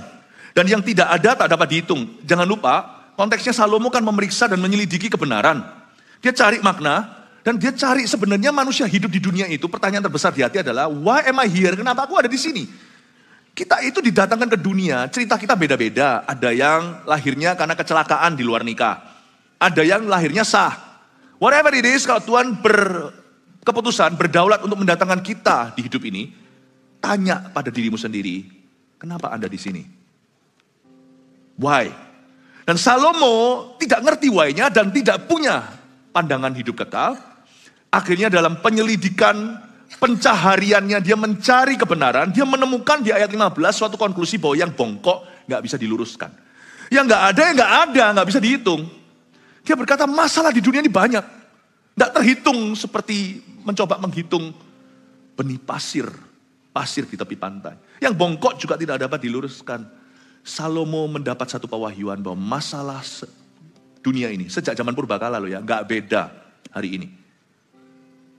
Dan yang tidak ada tak dapat dihitung. Jangan lupa, konteksnya Salomo kan memeriksa dan menyelidiki kebenaran. Dia cari makna. Dan dia cari sebenarnya manusia hidup di dunia itu, pertanyaan terbesar di hati adalah, why am I here? Kenapa aku ada di sini? Kita itu didatangkan ke dunia, cerita kita beda-beda. Ada yang lahirnya karena kecelakaan di luar nikah. Ada yang lahirnya sah. Whatever it is, kalau Tuhan berkeputusan, berdaulat untuk mendatangkan kita di hidup ini, tanya pada dirimu sendiri, kenapa Anda di sini? Why? Dan Salomo tidak ngerti why-nya dan tidak punya pandangan hidup kekal. Akhirnya dalam penyelidikan, pencahariannya, dia mencari kebenaran, dia menemukan di ayat 15 suatu konklusi bahwa yang bongkok gak bisa diluruskan. Yang gak ada, gak bisa dihitung. Dia berkata masalah di dunia ini banyak. Gak terhitung seperti mencoba menghitung benih pasir di tepi pantai. Yang bongkok juga tidak dapat diluruskan. Salomo mendapat satu pewahyuan bahwa masalah dunia ini, sejak zaman purbakala loh ya, gak beda hari ini.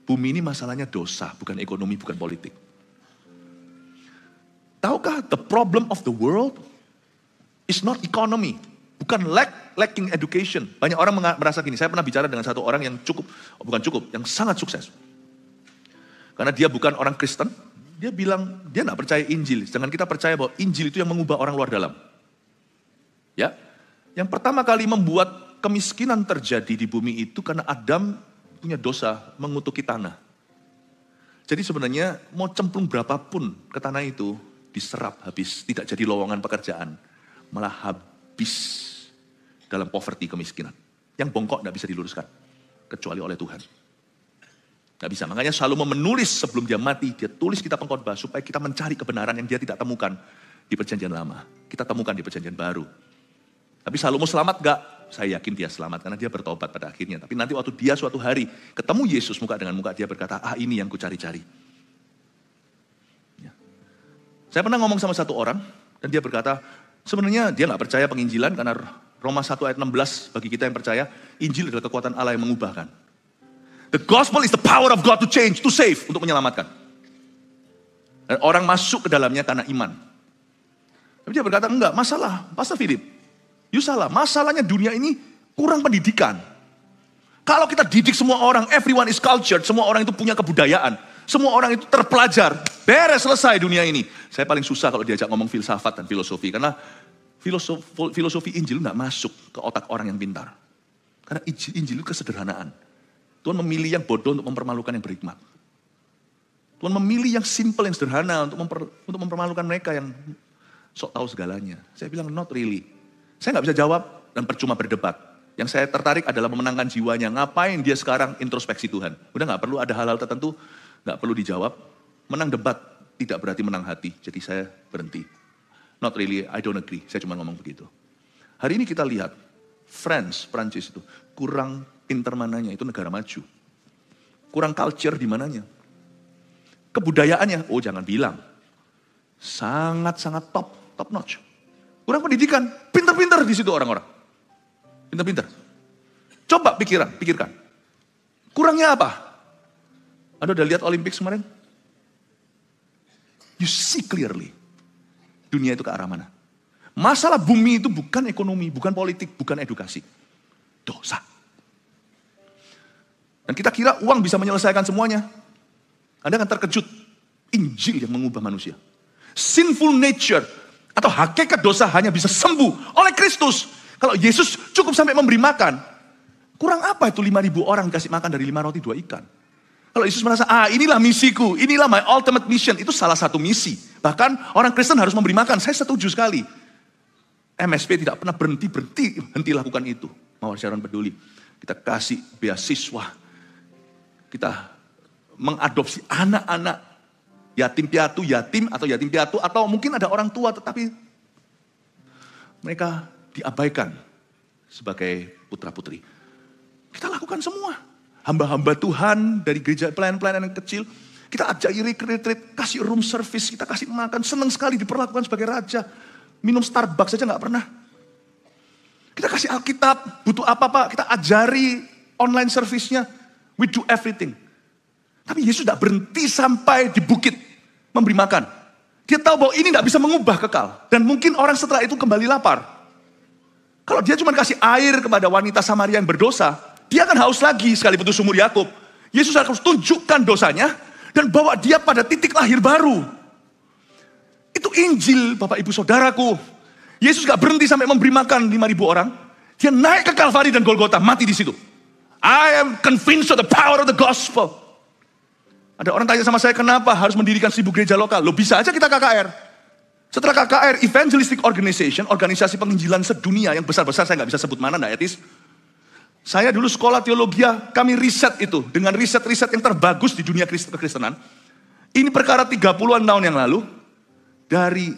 Bumi ini masalahnya dosa, bukan ekonomi, bukan politik. Tahukah the problem of the world is not economy, bukan lacking education. Banyak orang merasa gini, saya pernah bicara dengan satu orang yang yang sangat sukses. Karena dia bukan orang Kristen, dia bilang dia gak percaya Injil. Jangan kita percaya bahwa Injil itu yang mengubah orang luar dalam. Ya, yang pertama kali membuat kemiskinan terjadi di bumi itu karena Adam punya dosa mengutuki tanah. Jadi sebenarnya mau cemplung berapapun ke tanah itu diserap habis, tidak jadi lowongan pekerjaan, malah habis dalam poverty, kemiskinan. Yang bongkok tidak bisa diluruskan kecuali oleh Tuhan. Tidak bisa. Makanya Salomo menulis sebelum dia mati, dia tulis kitab pengkhotbah supaya kita mencari kebenaran yang dia tidak temukan di perjanjian lama. Kita temukan di perjanjian baru. Tapi Salomo selamat gak? Saya yakin dia selamat karena dia bertobat pada akhirnya. Tapi nanti waktu dia suatu hari ketemu Yesus muka dengan muka, dia berkata, ini yang ku cari-cari. Ya. Saya pernah ngomong sama satu orang dan dia berkata, sebenarnya dia gak percaya penginjilan karena Roma 1 ayat 16 bagi kita yang percaya, Injil adalah kekuatan Allah yang mengubahkan. The gospel is the power of God to change, to save, untuk menyelamatkan. Dan orang masuk ke dalamnya karena iman. Tapi dia berkata, enggak, masalah, Pastor Philip. You salah, masalahnya dunia ini kurang pendidikan. Kalau kita didik semua orang, everyone is cultured, semua orang itu punya kebudayaan. Semua orang itu terpelajar, beres selesai dunia ini. Saya paling susah kalau diajak ngomong filsafat dan filosofi. Karena filosofi Injil gak masuk ke otak orang yang pintar. Karena Injil itu kesederhanaan. Tuhan memilih yang bodoh untuk mempermalukan yang berhikmat. Tuhan memilih yang simple, yang sederhana untuk mempermalukan mereka yang sok tahu segalanya. Saya bilang not really. Saya gak bisa jawab dan percuma berdebat. Yang saya tertarik adalah memenangkan jiwanya. Ngapain dia sekarang introspeksi Tuhan? Udah gak perlu ada hal-hal tertentu, gak perlu dijawab. Menang debat tidak berarti menang hati. Jadi saya berhenti. Not really, I don't agree. Saya cuma ngomong begitu. Hari ini kita lihat, Prancis itu kurang pinter mananya, itu negara maju. Kurang culture di mananya. Kebudayaannya, jangan bilang. Sangat-sangat top notch. Kurang pendidikan, pinter-pinter di situ orang-orang. Pinter-pinter. Coba pikirkan. Kurangnya apa? Anda udah lihat Olympics kemarin? You see clearly. Dunia itu ke arah mana? Masalah bumi itu bukan ekonomi, bukan politik, bukan edukasi. Dosa. Dan kita kira uang bisa menyelesaikan semuanya. Anda akan terkejut. Injil yang mengubah manusia. Sinful nature atau hakikat dosa hanya bisa sembuh oleh Kristus. Kalau Yesus cukup sampai memberi makan, kurang apa itu 5.000 orang dikasih makan dari 5 roti 2 ikan. Kalau Yesus merasa, inilah misiku, inilah my ultimate mission, itu salah satu misi. Bahkan orang Kristen harus memberi makan, saya setuju sekali. MSP tidak pernah berhenti lakukan itu. Mawar Syariah Peduli. Kita kasih beasiswa, kita mengadopsi anak-anak yatim piatu atau mungkin ada orang tua tetapi mereka diabaikan sebagai putra-putri. Kita lakukan semua. Hamba-hamba Tuhan dari gereja pelayan-pelayan yang kecil, kita ajari retreat, kasih room service, kita kasih makan, senang sekali diperlakukan sebagai raja. Minum Starbucks saja nggak pernah. Kita kasih Alkitab, butuh apa Pak, kita ajari online service-nya. We do everything. Tapi Yesus tidak berhenti sampai di bukit memberi makan. Dia tahu bahwa ini tidak bisa mengubah kekal. Dan mungkin orang setelah itu kembali lapar. Kalau dia cuma kasih air kepada wanita Samaria yang berdosa, dia akan haus lagi sekali putus sumur Yakub. Yesus harus tunjukkan dosanya dan bawa dia pada titik lahir baru. Itu Injil Bapak Ibu Saudaraku. Yesus gak berhenti sampai memberi makan 5.000 orang. Dia naik ke Kalvari dan Golgota, mati di situ. I am convinced of the power of the gospel. Ada orang tanya sama saya, kenapa harus mendirikan 1.000 gereja lokal? Loh bisa aja kita KKR. Setelah KKR, Evangelistic Organization, organisasi penginjilan sedunia yang besar-besar, saya gak bisa sebut mana, gak etis. Saya dulu sekolah teologia, kami riset itu. Dengan riset-riset yang terbagus di dunia kekristenan. Ini perkara 30-an tahun yang lalu. Dari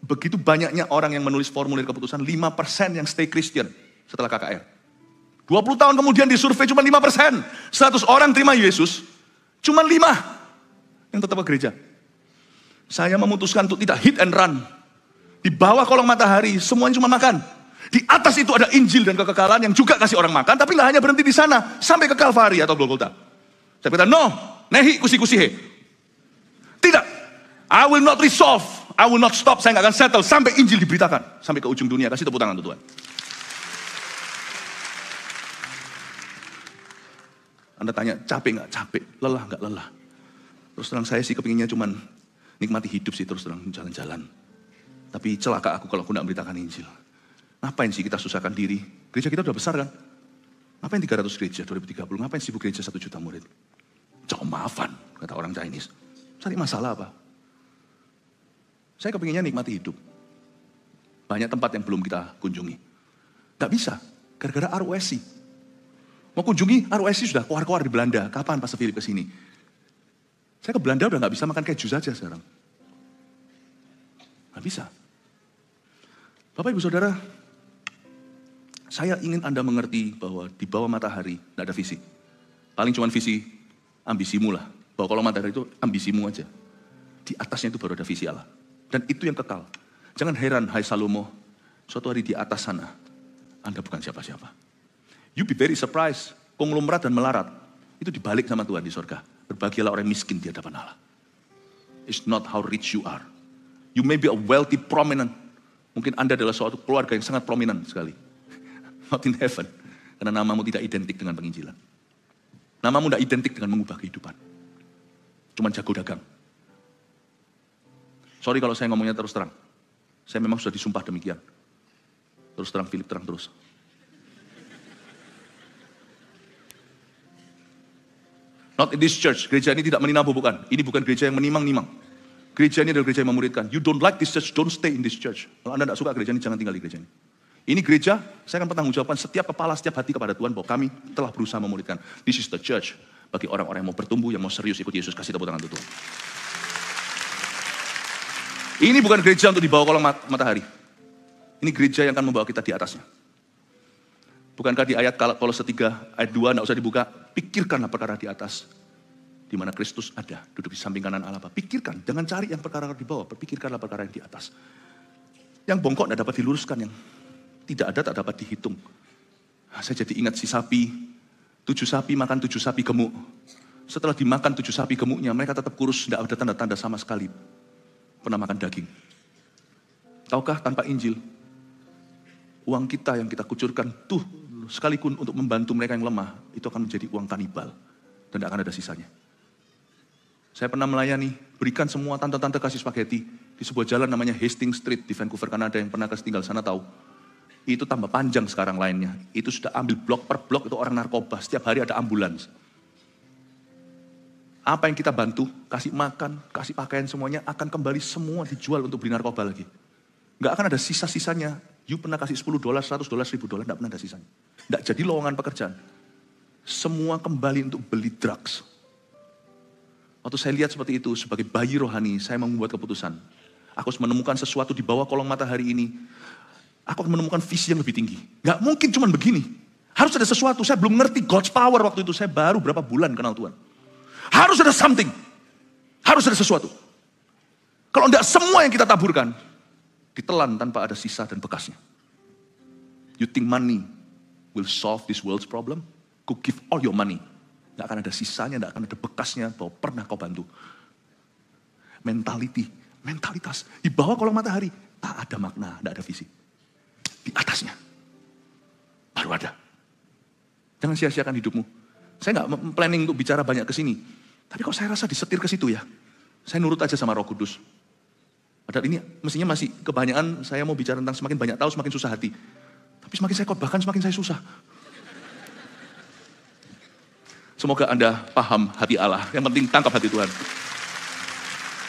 begitu banyaknya orang yang menulis formulir keputusan, 5% yang stay Christian setelah KKR. 20 tahun kemudian disurvei cuma 5%. 100 orang terima Yesus, cuma 5 yang tetap ke gereja. Saya memutuskan untuk tidak hit and run. Di bawah kolong matahari, semuanya cuma makan. Di atas itu ada Injil dan kekekalan yang juga kasih orang makan, tapi nggak hanya berhenti di sana, sampai ke Kalvari atau Golgota. Saya kata, no, nehi kusi-kusihe. Tidak, I will not resolve, I will not stop, saya nggak akan settle, sampai Injil diberitakan, sampai ke ujung dunia. Kasih tepuk tangan untuk Tuhan. Anda tanya, capek nggak? Capek. Lelah nggak? Lelah. Terus terang saya sih kepinginnya cuman nikmati hidup sih, terus terang jalan-jalan. Tapi celaka aku kalau aku nggak memberitakan Injil. Ngapain sih kita susahkan diri? Gereja kita udah besar kan? Ngapain 300 gereja 2030? Ngapain sibuk gereja 1 juta murid? Jauh maafan, kata orang Chinese. Cari masalah apa? Saya kepinginnya nikmati hidup. Banyak tempat yang belum kita kunjungi. Gak bisa, gara-gara RUSI. Mau kunjungi RUSI sudah keluar-keluar di Belanda. Kapan Pastor Philip kesini? Saya ke Belanda udah gak bisa makan keju saja sekarang. Gak bisa. Bapak Ibu Saudara, saya ingin Anda mengerti bahwa di bawah matahari tidak ada visi. Paling cuma visi ambisimu lah. Bahwa kalau matahari itu ambisimu aja. Di atasnya itu baru ada visi Allah. Dan itu yang kekal. Jangan heran, hai Salomo, suatu hari di atas sana, Anda bukan siapa-siapa. You be very surprised, konglomerat dan melarat, itu dibalik sama Tuhan di surga. Berbahagialah orang miskin di hadapan Allah. It's not how rich you are. You may be a wealthy, prominent. Mungkin Anda adalah suatu keluarga yang sangat prominent sekali. Not in heaven. Karena namamu tidak identik dengan penginjilan. Namamu tidak identik dengan mengubah kehidupan. Cuman jago dagang. Sorry kalau saya ngomongnya terus terang. Saya memang sudah disumpah demikian. Terus terang, Philip terang terus. Not in this church. Gereja ini tidak meninabu, bukan. Ini bukan gereja yang menimang-nimang. Gereja ini adalah gereja yang memuridkan. You don't like this church, don't stay in this church. Kalau Anda tidak suka gereja ini, jangan tinggal di gereja ini. Ini gereja, saya akan bertanggung jawabkan setiap kepala, setiap hati kepada Tuhan bahwa kami telah berusaha memuridkan. This is the church. Bagi orang-orang yang mau bertumbuh, yang mau serius ikut Yesus. Kasih tepuk tangan untuk Tuhan. Ini bukan gereja untuk dibawa kolong matahari. Ini gereja yang akan membawa kita di atasnya. Bukankah di ayat Kolose 3 ayat 2 tidak usah dibuka, pikirkanlah perkara di atas, di mana Kristus ada, duduk di samping kanan Allah. Pikirkan, jangan cari yang perkara di bawah, pikirkanlah perkara yang di atas. Yang bongkok tidak dapat diluruskan, yang tidak ada tak dapat dihitung. Saya jadi ingat si sapi, 7 sapi makan 7 sapi gemuk. Setelah dimakan 7 sapi gemuknya, mereka tetap kurus, tidak ada tanda-tanda sama sekali pernah makan daging. Tahukah tanpa Injil, uang kita yang kita kucurkan tuh sekalipun untuk membantu mereka yang lemah, itu akan menjadi uang kanibal dan tidak akan ada sisanya. Saya pernah melayani, berikan semua tante-tante kasih spaghetti di sebuah jalan namanya Hastings Street di Vancouver, Kanada. Yang pernah tinggal sana tahu. Itu tambah panjang sekarang lainnya. Itu sudah ambil blok per blok, itu orang narkoba. Setiap hari ada ambulans. Apa yang kita bantu, kasih makan, kasih pakaian semuanya, akan kembali semua dijual untuk beli narkoba lagi. Nggak akan ada sisa-sisanya. You pernah kasih $10, $100, $1.000, nggak pernah ada sisanya. Nggak jadi lowongan pekerjaan. Semua kembali untuk beli drugs. Waktu saya lihat seperti itu, sebagai bayi rohani, saya membuat keputusan. Aku harus menemukan sesuatu di bawah kolong matahari ini. Aku akan menemukan visi yang lebih tinggi. Nggak mungkin cuma begini. Harus ada sesuatu. Saya belum ngerti God's power waktu itu. Saya baru berapa bulan kenal Tuhan. Harus ada something. Harus ada sesuatu. Kalau enggak, semua yang kita taburkan ditelan tanpa ada sisa dan bekasnya. You think money will solve this world's problem? Go give all your money. Enggak akan ada sisanya, enggak akan ada bekasnya bahwa pernah kau bantu. Mentalitas. Di bawah kolong matahari, tak ada makna, enggak ada visi. Di atasnya, baru ada. Jangan sia-siakan hidupmu. Saya enggak planning untuk bicara banyak ke sini. Tapi kok saya rasa disetir ke situ ya. Saya nurut aja sama Roh Kudus. Padahal ini mestinya masih kebanyakan saya mau bicara tentang semakin banyak tahu semakin susah hati. Tapi semakin saya khotbahkan semakin saya susah. Semoga Anda paham hati Allah. Yang penting tangkap hati Tuhan.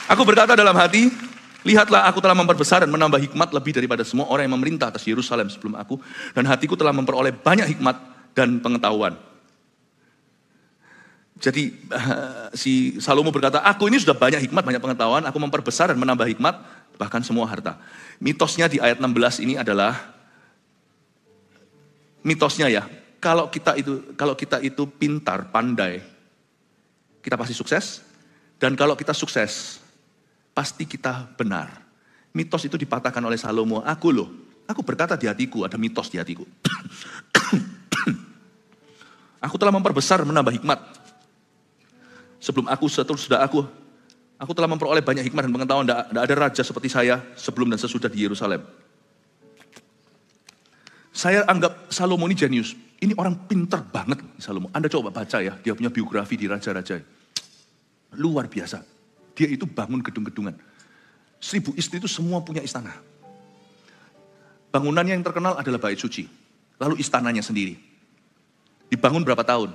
Aku berkata dalam hati, lihatlah aku telah memperbesar dan menambah hikmat lebih daripada semua orang yang memerintah atas Yerusalem sebelum aku. Dan hatiku telah memperoleh banyak hikmat dan pengetahuan. Jadi si Salomo berkata, aku ini sudah banyak hikmat, banyak pengetahuan, aku memperbesar dan menambah hikmat, bahkan semua harta. Mitosnya di ayat 16 ini adalah, mitosnya ya, kalau kita itu pintar, pandai, kita pasti sukses, dan kalau kita sukses, pasti kita benar. Mitos itu dipatahkan oleh Salomo, aku berkata di hatiku, ada mitos di hatiku. Aku telah memperbesar, menambah hikmat. Sebelum aku, sesudah aku telah memperoleh banyak hikmat dan pengetahuan. Tidak ada raja seperti saya sebelum dan sesudah di Yerusalem. Saya anggap Salomo ini jenius. Ini orang pintar banget, Salomo. Anda coba baca ya, dia punya biografi di raja-raja. Luar biasa. Dia itu bangun gedung-gedungan. 1000 istri itu semua punya istana. Bangunannya yang terkenal adalah Bait Suci. Lalu istananya sendiri. Dibangun berapa tahun.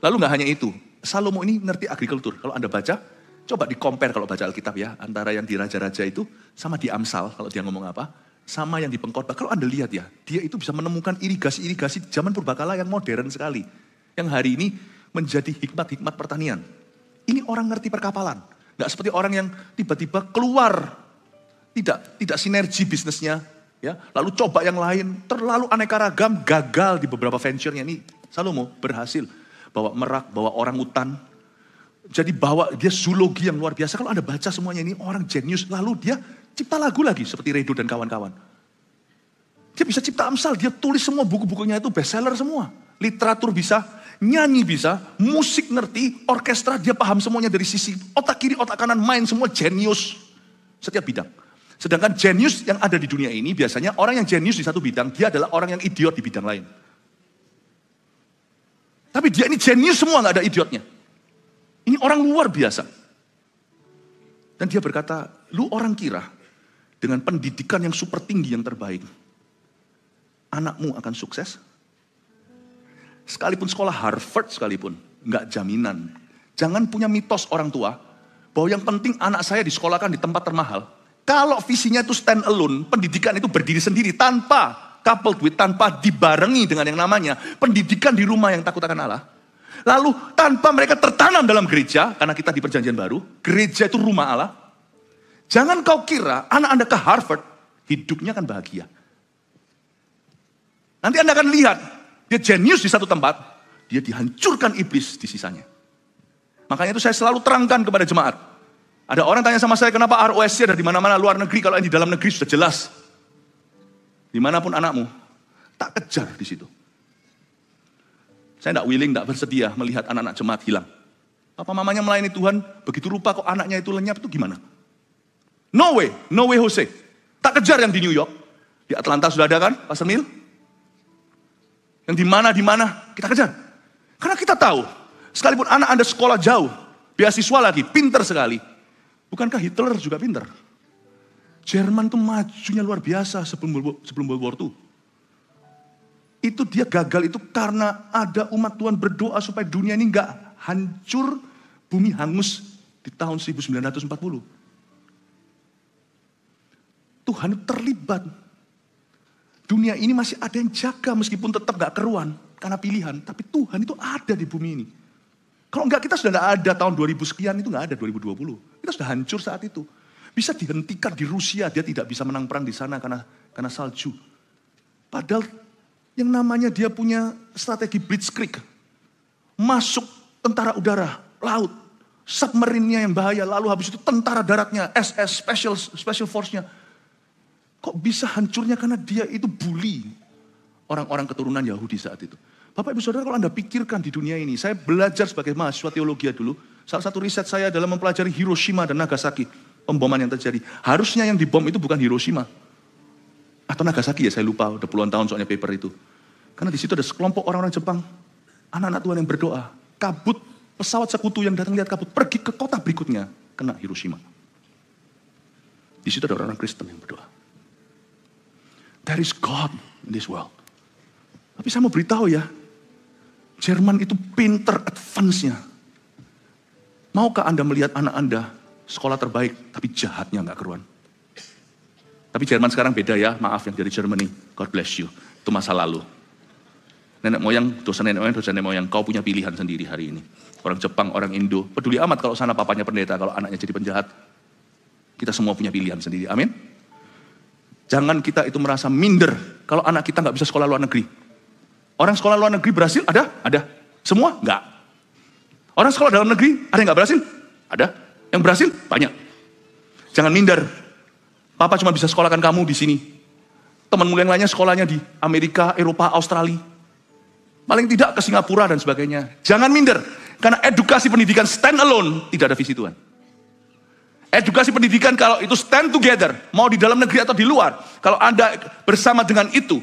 Lalu nggak hanya itu. Salomo ini ngerti agrikultur. Kalau Anda baca, coba di-compare kalau baca Alkitab ya. Antara yang di Raja-Raja itu, sama di Amsal, kalau dia ngomong apa. Sama yang di Pengkhotbah. Kalau Anda lihat ya, dia itu bisa menemukan irigasi-irigasi zaman purbakala yang modern sekali. Yang hari ini menjadi hikmat-hikmat pertanian. Ini orang ngerti perkapalan. Nggak seperti orang yang tiba-tiba keluar. Tidak sinergi bisnisnya. Ya, lalu coba yang lain, terlalu aneka ragam, gagal di beberapa venture-nya. Ini Salomo berhasil. Bawa merak, bawa orang utan. Jadi bawa dia zoologi yang luar biasa. Kalau Anda baca semuanya ini orang jenius. Lalu dia cipta lagu lagi seperti Redo dan kawan-kawan. Dia bisa cipta Amsal, dia tulis semua buku-bukunya itu bestseller semua. Literatur bisa, nyanyi bisa, musik ngerti, orkestra dia paham semuanya dari sisi otak kiri, otak kanan main semua jenius. Setiap bidang. Sedangkan jenius yang ada di dunia ini biasanya orang yang jenius di satu bidang, dia adalah orang yang idiot di bidang lain. Tapi dia ini jenius semua, gak ada idiotnya. Ini orang luar biasa. Dan dia berkata, lu orang kira dengan pendidikan yang super tinggi yang terbaik, anakmu akan sukses? Sekalipun sekolah Harvard sekalipun, gak jaminan. Jangan punya mitos orang tua, bahwa yang penting anak saya disekolahkan di tempat termahal. Kalau visinya itu stand alone, pendidikan itu berdiri sendiri tanpa coupled with, tanpa dibarengi dengan yang namanya pendidikan di rumah yang takut akan Allah. Lalu tanpa mereka tertanam dalam gereja, karena kita di perjanjian baru, gereja itu rumah Allah. Jangan kau kira anak Anda ke Harvard, hidupnya akan bahagia. Nanti Anda akan lihat, dia jenius di satu tempat, dia dihancurkan iblis di sisanya. Makanya itu saya selalu terangkan kepada jemaat. Ada orang tanya sama saya, kenapa ROSC ada di mana-mana luar negeri, kalau yang di dalam negeri sudah jelas. Dimanapun anakmu, tak kejar di situ. Saya tidak willing, tidak bersedia melihat anak-anak jemaat hilang. Papa mamanya melayani Tuhan, begitu rupa kok anaknya itu lenyap, itu gimana? No way Jose. Tak kejar yang di New York. Di Atlanta sudah ada kan, Pastor Mil? Yang di mana, kita kejar. Karena kita tahu, sekalipun anak Anda sekolah jauh, Beasiswa lagi, pinter sekali. Bukankah Hitler juga pinter? Jerman tuh majunya luar biasa sebelum World War II. Itu dia gagal itu karena ada umat Tuhan berdoa supaya dunia ini enggak hancur, bumi hangus di tahun 1940. Tuhan terlibat. Dunia ini masih ada yang jaga meskipun tetap gak keruan karena pilihan. Tapi Tuhan itu ada di bumi ini. Kalau enggak kita sudah gak ada tahun 2000 sekian, itu gak ada 2020. Kita sudah hancur saat itu. Bisa dihentikan di Rusia, dia tidak bisa menang perang di sana karena salju. Padahal yang namanya dia punya strategi Blitzkrieg. Masuk tentara udara, laut, submarine-nya yang bahaya, lalu habis itu tentara daratnya, SS, Special Force-nya. Kok bisa hancurnya karena dia itu bully orang-orang keturunan Yahudi saat itu. Bapak Ibu Saudara, kalau Anda pikirkan di dunia ini, saya belajar sebagai mahasiswa teologi dulu, salah satu riset saya adalah mempelajari Hiroshima dan Nagasaki, pemboman yang terjadi. Harusnya yang dibom itu bukan Hiroshima atau Nagasaki, ya saya lupa, udah puluhan tahun soalnya paper itu. Karena di situ ada sekelompok orang-orang Jepang, anak-anak Tuhan yang berdoa, kabut, pesawat sekutu yang datang lihat kabut, pergi ke kota berikutnya, kena Hiroshima. Di situ ada orang-orang Kristen yang berdoa. There is God in this world. Tapi saya mau beritahu ya, Jerman itu pinter advance-nya. Maukah Anda melihat anak Anda sekolah terbaik, tapi jahatnya nggak keruan? Tapi Jerman sekarang beda ya, maaf yang dari Germany. God bless you. Itu masa lalu. Nenek moyang, dosa nenek moyang, kau punya pilihan sendiri hari ini. Orang Jepang, orang Indo, peduli amat kalau sana papanya pendeta, kalau anaknya jadi penjahat. Kita semua punya pilihan sendiri, amin? Jangan kita itu merasa minder kalau anak kita nggak bisa sekolah luar negeri. Orang sekolah luar negeri berhasil? Ada. Semua? Enggak. Orang sekolah dalam negeri, ada yang nggak berhasil? Ada. Yang berhasil? Banyak. Jangan minder. Papa cuma bisa sekolahkan kamu di sini. Temanmu yang lainnya sekolahnya di Amerika, Eropa, Australia. Paling tidak ke Singapura dan sebagainya. Jangan minder. Karena edukasi pendidikan stand alone, tidak ada visi Tuhan. Edukasi pendidikan kalau itu stand together, mau di dalam negeri atau di luar. Kalau Anda bersama dengan itu,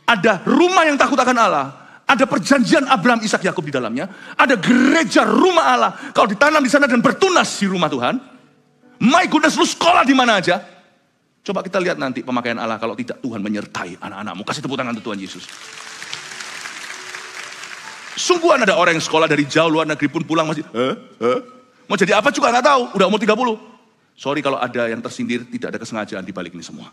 ada rumah yang takut akan Allah. Ada perjanjian Abraham, Ishak, Yakub di dalamnya. Ada gereja rumah Allah. Kalau ditanam di sana dan bertunas di rumah Tuhan. My goodness, lu sekolah di mana aja. Coba kita lihat nanti pemakaian Allah kalau tidak Tuhan menyertai anak-anakmu. Kasih tepuk tangan untuk Tuhan Yesus. Sungguhan ada orang yang sekolah dari jauh luar negeri pun pulang masih, mau jadi apa juga nggak tahu, udah umur 30. Sorry kalau ada yang tersindir, tidak ada kesengajaan di balik ini semua.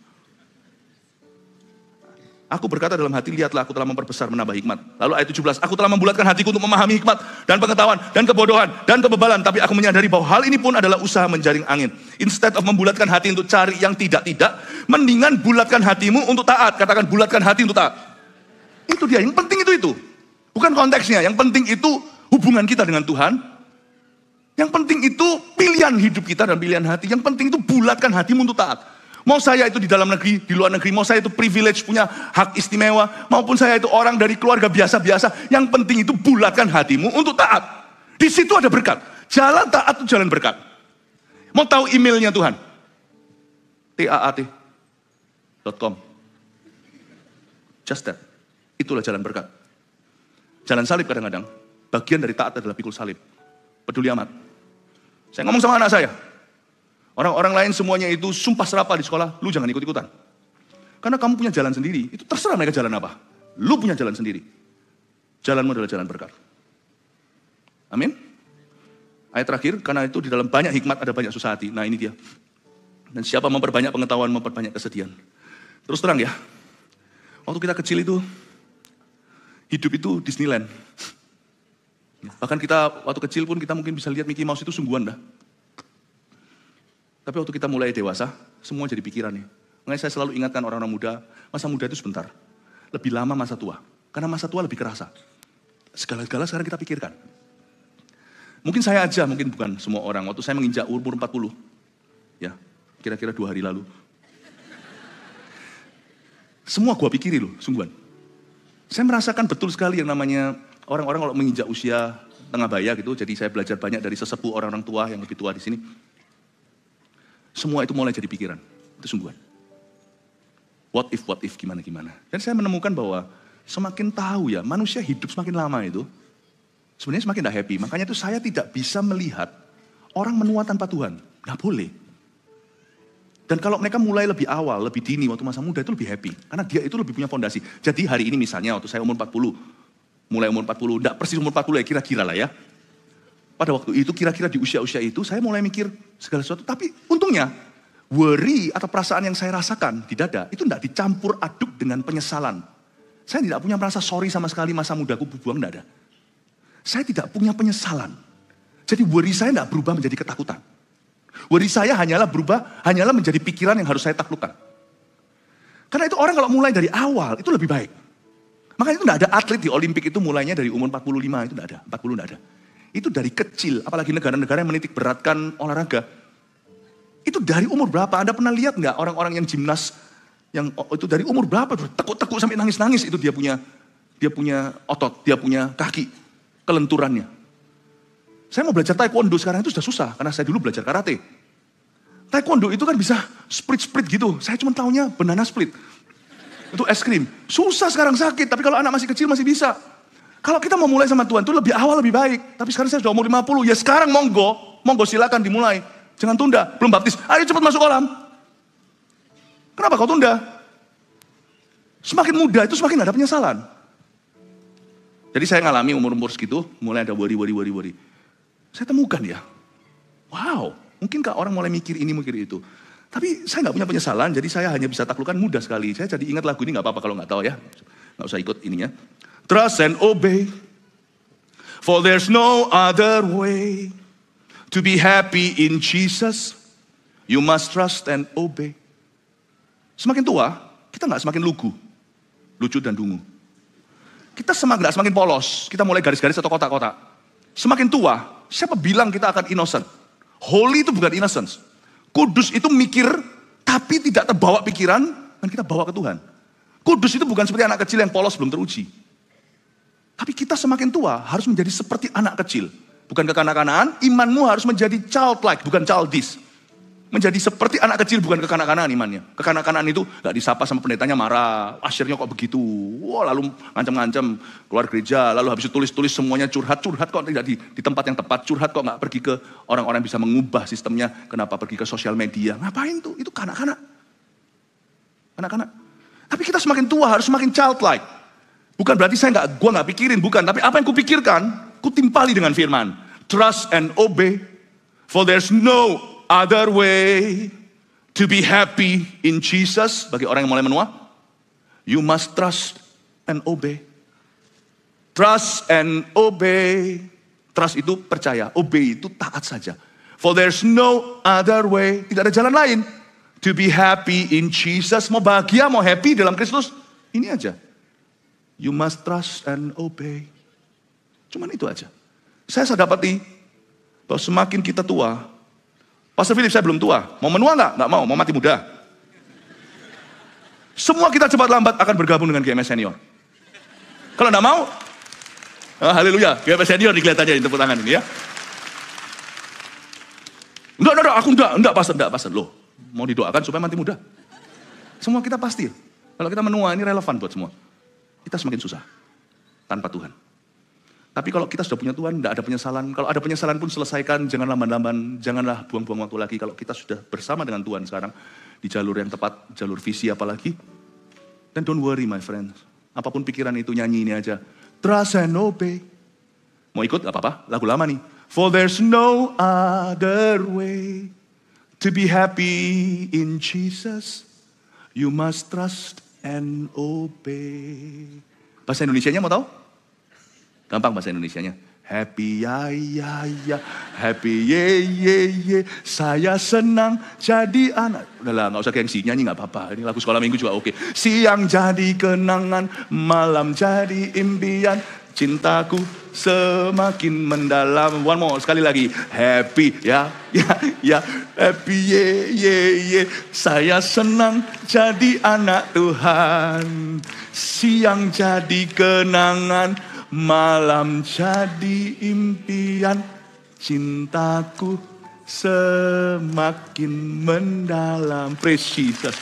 Aku berkata dalam hati, lihatlah aku telah memperbesar menambah hikmat. Lalu ayat 17, aku telah membulatkan hatiku untuk memahami hikmat dan pengetahuan dan kebodohan dan kebebalan. Tapi aku menyadari bahwa hal ini pun adalah usaha menjaring angin. Instead of membulatkan hati untuk cari yang tidak-tidak, mendingan bulatkan hatimu untuk taat. Katakan bulatkan hati untuk taat. Itu dia, yang penting itu. Bukan konteksnya, yang penting itu hubungan kita dengan Tuhan. Yang penting itu pilihan hidup kita dan pilihan hati. Yang penting itu bulatkan hatimu untuk taat. Mau saya itu di dalam negeri, di luar negeri, mau saya itu privilege, punya hak istimewa, maupun saya itu orang dari keluarga biasa-biasa, yang penting itu bulatkan hatimu untuk taat. Di situ ada berkat. Jalan taat itu jalan berkat. Mau tahu emailnya Tuhan? taat.com. Just that. Itulah jalan berkat. Jalan salib kadang-kadang, bagian dari taat adalah pikul salib. Peduli amat. Saya ngomong sama anak saya. Orang-orang lain semuanya itu sumpah serapah di sekolah, lu jangan ikut-ikutan. Karena kamu punya jalan sendiri, itu terserah mereka jalan apa. Lu punya jalan sendiri. Jalanmu adalah jalan berkat. Amin. Ayat terakhir, karena itu di dalam banyak hikmat ada banyak susah hati. Nah ini dia. Dan siapa memperbanyak pengetahuan, memperbanyak kesedihan. Terus terang ya, waktu kita kecil itu, hidup itu Disneyland. Bahkan kita waktu kecil pun kita mungkin bisa lihat Mickey Mouse itu sungguhan dah. Tapi waktu kita mulai dewasa, semua jadi pikiran nih. Makanya saya selalu ingatkan orang-orang muda, masa muda itu sebentar. Lebih lama masa tua. Karena masa tua lebih kerasa. Segala-gala sekarang kita pikirkan. Mungkin saya aja, mungkin bukan semua orang. Waktu saya menginjak umur 40. Ya, kira-kira 2 hari lalu. Semua gua pikiri loh, sungguhan. Saya merasakan betul sekali yang namanya orang-orang kalau menginjak usia tengah baya gitu, jadi saya belajar banyak dari sesepuh orang-orang tua yang lebih tua di sini. Semua itu mulai jadi pikiran, itu sungguhan. What if, gimana. Dan saya menemukan bahwa semakin tahu ya, manusia hidup semakin lama itu, sebenarnya semakin tidak happy. Makanya itu saya tidak bisa melihat orang menua tanpa Tuhan. Nggak boleh. Dan kalau mereka mulai lebih awal, lebih dini waktu masa muda itu lebih happy. Karena dia itu lebih punya fondasi. Jadi hari ini misalnya waktu saya umur 40, mulai umur 40, enggak persis umur 40 ya, kira-kira lah ya. Pada waktu itu, kira-kira di usia-usia itu, saya mulai mikir segala sesuatu. Tapi untungnya, worry atau perasaan yang saya rasakan di dada, itu enggak dicampur aduk dengan penyesalan. Saya tidak punya merasa sorry sama sekali masa mudaku berbuang, enggak ada. Saya tidak punya penyesalan. Jadi worry saya enggak berubah menjadi ketakutan. Worry saya hanyalah menjadi pikiran yang harus saya taklukkan. Karena itu orang kalau mulai dari awal, itu lebih baik. Makanya itu enggak ada atlet di Olimpik itu mulainya dari umur 45, itu enggak ada, 40 enggak ada. Itu dari kecil, apalagi negara-negara yang menitik beratkan olahraga. Itu dari umur berapa? Anda pernah lihat nggak orang-orang yang gimnas, yang itu dari umur berapa? Tekuk-tekuk sampai nangis-nangis, itu dia punya otot, dia punya kaki, kelenturannya. Saya mau belajar taekwondo sekarang itu sudah susah, karena saya dulu belajar karate. Taekwondo itu kan bisa split-split gitu, saya cuma taunya banana split. Itu es krim. Susah sekarang sakit, tapi kalau anak masih kecil masih bisa. Kalau kita mau mulai sama Tuhan itu lebih awal lebih baik. Tapi sekarang saya sudah umur 50, ya sekarang monggo silakan dimulai. Jangan tunda, belum baptis, ayo cepat masuk kolam. Kenapa kau tunda? Semakin muda itu semakin ada penyesalan. Jadi saya ngalami umur-umur segitu, mulai ada worry. Saya temukan ya, wow, mungkinkah orang mulai mikir ini, mikir itu. Tapi saya nggak punya penyesalan, jadi saya hanya bisa taklukkan mudah sekali. Saya jadi ingat lagu ini, nggak apa-apa kalau nggak tahu ya. Nggak usah ikut ininya. Trust and obey, for there's no other way. To be happy in Jesus, you must trust and obey. Semakin tua, kita nggak semakin lucu dan dungu. Kita nggak semakin polos, kita mulai garis-garis atau kotak-kotak. Semakin tua, siapa bilang kita akan innocent? Holy itu bukan innocence. Kudus itu mikir, tapi tidak terbawa pikiran, dan kita bawa ke Tuhan. Kudus itu bukan seperti anak kecil yang polos belum teruji. Tapi kita semakin tua harus menjadi seperti anak kecil. Bukan kekanak-kanakan, imanmu harus menjadi childlike, bukan childish. Menjadi seperti anak kecil, bukan kekanak-kanakan imannya. Kekanak-kanakan itu gak disapa sama pendetanya marah, asyirnya kok begitu. Wah, lalu ngancam-ngancam keluar gereja, lalu habis itu tulis-tulis semuanya curhat kok tidak di tempat yang tepat, curhat kok gak pergi ke orang-orang yang bisa mengubah sistemnya, kenapa pergi ke sosial media, ngapain tuh, itu kanak-kanak. Anak-anak. Tapi kita semakin tua harus semakin childlike. Bukan berarti gua nggak pikirin, bukan. Tapi apa yang kupikirkan, kutimpali dengan firman. Trust and obey, for there's no other way to be happy in Jesus. Bagi orang yang mulai menua, you must trust and obey. Trust and obey. Trust itu percaya, obey itu taat saja. For there's no other way, tidak ada jalan lain. To be happy in Jesus, mau bahagia, mau happy dalam Kristus, ini aja. You must trust and obey. Cuman itu aja. Saya dapati bahwa semakin kita tua, Pastor Philip saya belum tua, mau menua nggak? Nggak mau mati muda. Semua kita cepat lambat akan bergabung dengan GMS Senior. Kalau nggak mau, haleluya, GMS Senior kelihatannya di tepuk tangan ini ya. Enggak, aku enggak, Pastor. Loh, mau didoakan supaya mati muda. Semua kita pasti. Kalau kita menua ini relevan buat semua. Kita semakin susah tanpa Tuhan. Tapi kalau kita sudah punya Tuhan, tidak ada penyesalan. Kalau ada penyesalan pun selesaikan, jangan lamban-lamban, janganlah buang-buang waktu lagi. Kalau kita sudah bersama dengan Tuhan sekarang, di jalur yang tepat, jalur visi apalagi. Dan don't worry my friends, apapun pikiran itu nyanyi ini aja. Trust and obey. Mau ikut? Gak apa-apa, lagu lama nih. For there's no other way to be happy in Jesus. You must trust and obey. Bahasa Indonesianya mau tahu? Gampang bahasa Indonesianya. Happy ya, happy ye, saya senang jadi anak. Udahlah, nggak usah gengsi, nyanyi nggak apa-apa. Ini lagu sekolah minggu juga oke. Siang jadi kenangan, malam jadi impian, cintaku semakin mendalam. One more, sekali lagi. Happy ya, happy ye, saya senang jadi anak Tuhan. Siang jadi kenangan, malam jadi impian, cintaku semakin mendalam. Praise Jesus.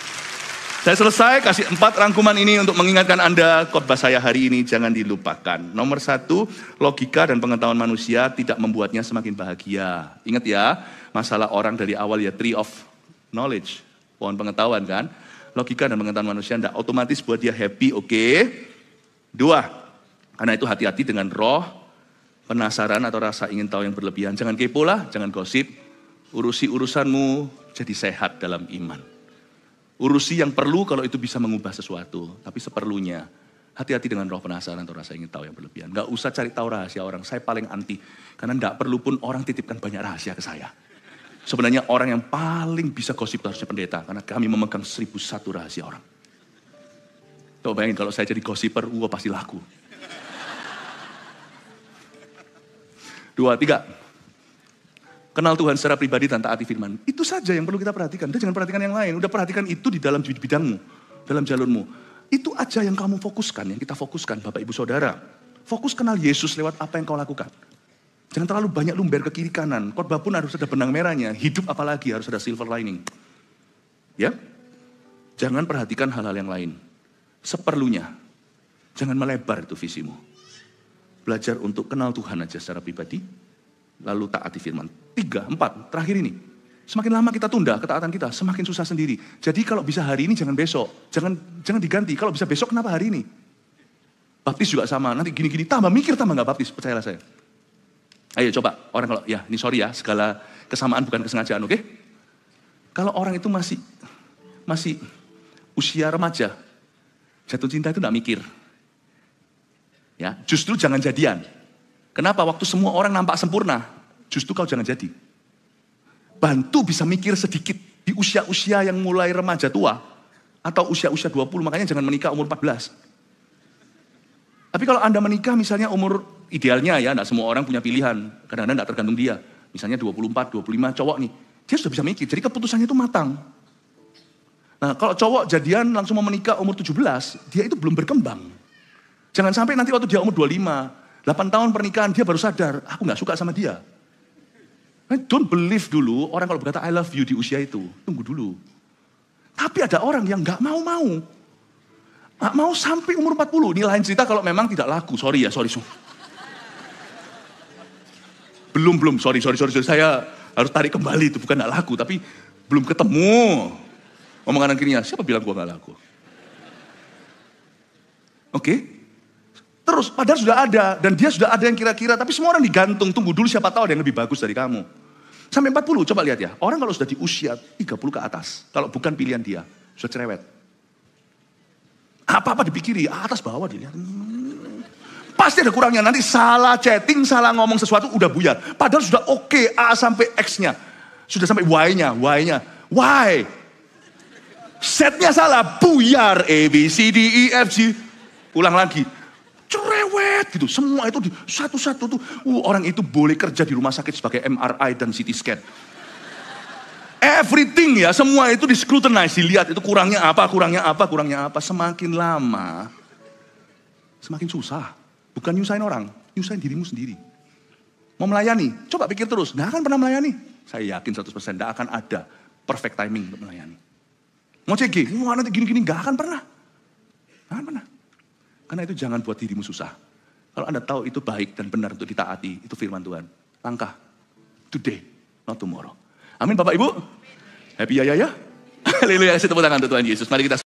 Saya selesai kasih 4 rangkuman ini untuk mengingatkan Anda khotbah saya hari ini jangan dilupakan. Nomor 1, logika dan pengetahuan manusia tidak membuatnya semakin bahagia. Ingat ya, masalah orang dari awal ya tree of knowledge, pohon pengetahuan kan. Logika dan pengetahuan manusia tidak otomatis buat dia happy, oke. 2, karena itu hati-hati dengan roh, penasaran atau rasa ingin tahu yang berlebihan. Jangan kepo lah, jangan gosip. Urusi urusanmu jadi sehat dalam iman. Urusi yang perlu kalau itu bisa mengubah sesuatu. Tapi seperlunya, hati-hati dengan roh penasaran atau rasa ingin tahu yang berlebihan. Gak usah cari tahu rahasia orang, saya paling anti. Karena gak perlu pun orang titipkan banyak rahasia ke saya. Sebenarnya orang yang paling bisa gosip harusnya pendeta. Karena kami memegang 1001 rahasia orang. Coba bayangin kalau saya jadi gosiper, pasti laku. 2, 3. Kenal Tuhan secara pribadi dan taati firman. Itu saja yang perlu kita perhatikan. Udah jangan perhatikan yang lain. Udah perhatikan itu di dalam bidangmu. Dalam jalurmu. Itu aja yang kamu fokuskan. Yang kita fokuskan Bapak Ibu Saudara. Fokus kenal Yesus lewat apa yang kau lakukan. Jangan terlalu banyak lumber ke kiri kanan. Khotbah pun harus ada benang merahnya. Hidup apalagi harus ada silver lining. Ya. Jangan perhatikan hal-hal yang lain. Seperlunya. Jangan melebar itu visimu. Belajar untuk kenal Tuhan aja secara pribadi. Lalu taati firman. 3, 4, terakhir ini. Semakin lama kita tunda ketaatan kita, semakin susah sendiri. Jadi kalau bisa hari ini jangan besok. Jangan diganti. Kalau bisa besok kenapa hari ini? Baptis juga sama. Nanti gini-gini tambah mikir tambah gak baptis. Percayalah saya. Ayo coba. Orang kalau, ya ini sorry ya. Segala kesamaan bukan kesengajaan, oke? Kalau orang itu masih usia remaja. Jatuh cinta itu gak mikir. Ya, justru jangan jadian. Kenapa? Waktu semua orang nampak sempurna, justru kau jangan jadi. Bantu bisa mikir sedikit di usia-usia yang mulai remaja tua, atau usia-usia 20, makanya jangan menikah umur 14. Tapi kalau Anda menikah misalnya umur idealnya ya, tidak semua orang punya pilihan, kadang-kadang tidak tergantung dia. Misalnya 24, 25 cowok nih, dia sudah bisa mikir, jadi keputusannya itu matang. Nah kalau cowok jadian langsung mau menikah umur 17, dia itu belum berkembang. Jangan sampai nanti waktu dia umur 25, 8 tahun pernikahan, dia baru sadar, aku gak suka sama dia. Don't believe dulu, orang kalau berkata I love you di usia itu, tunggu dulu. Tapi ada orang yang gak mau. Gak mau sampai umur 40, ini lain cerita kalau memang tidak laku, sorry. Belum, sorry, saya harus tarik kembali, itu bukan gak laku, tapi belum ketemu. Ngomong kanan kirinya, siapa bilang gua gak laku? Oke? Terus, padahal sudah ada, dan dia sudah ada yang kira-kira, tapi semua orang digantung, tunggu dulu siapa tahu ada yang lebih bagus dari kamu. Sampai 40, coba lihat ya, orang kalau sudah di usia 30 ke atas, kalau bukan pilihan dia, sudah cerewet. Apa-apa dipikiri, atas bawah dilihat. Pasti ada kurangnya, nanti salah chatting, salah ngomong sesuatu, udah buyar. Padahal sudah oke, A sampai X-nya. Sudah sampai Y-nya. Y. Setnya salah, buyar, A, B, C, D, E, F, G. Ulang lagi. Cerewet gitu, semua itu satu-satu tuh. Orang itu boleh kerja di rumah sakit sebagai MRI dan CT scan. Everything ya, semua itu di scrutinize, dilihat itu kurangnya apa. Semakin lama, semakin susah. Bukan nyusahin orang, nyusahin dirimu sendiri. Mau melayani, coba pikir terus, gak akan pernah melayani. Saya yakin 100% gak akan ada perfect timing untuk melayani. Mau CG, nanti gini-gini, gak akan pernah. Karena itu jangan buat dirimu susah. Kalau Anda tahu itu baik dan benar untuk ditaati, itu firman Tuhan. Langkah, today, not tomorrow. Amin Bapak Ibu. Happy ya. Haleluya, kasih tepuk tangan untuk Tuhan Yesus. Mari kita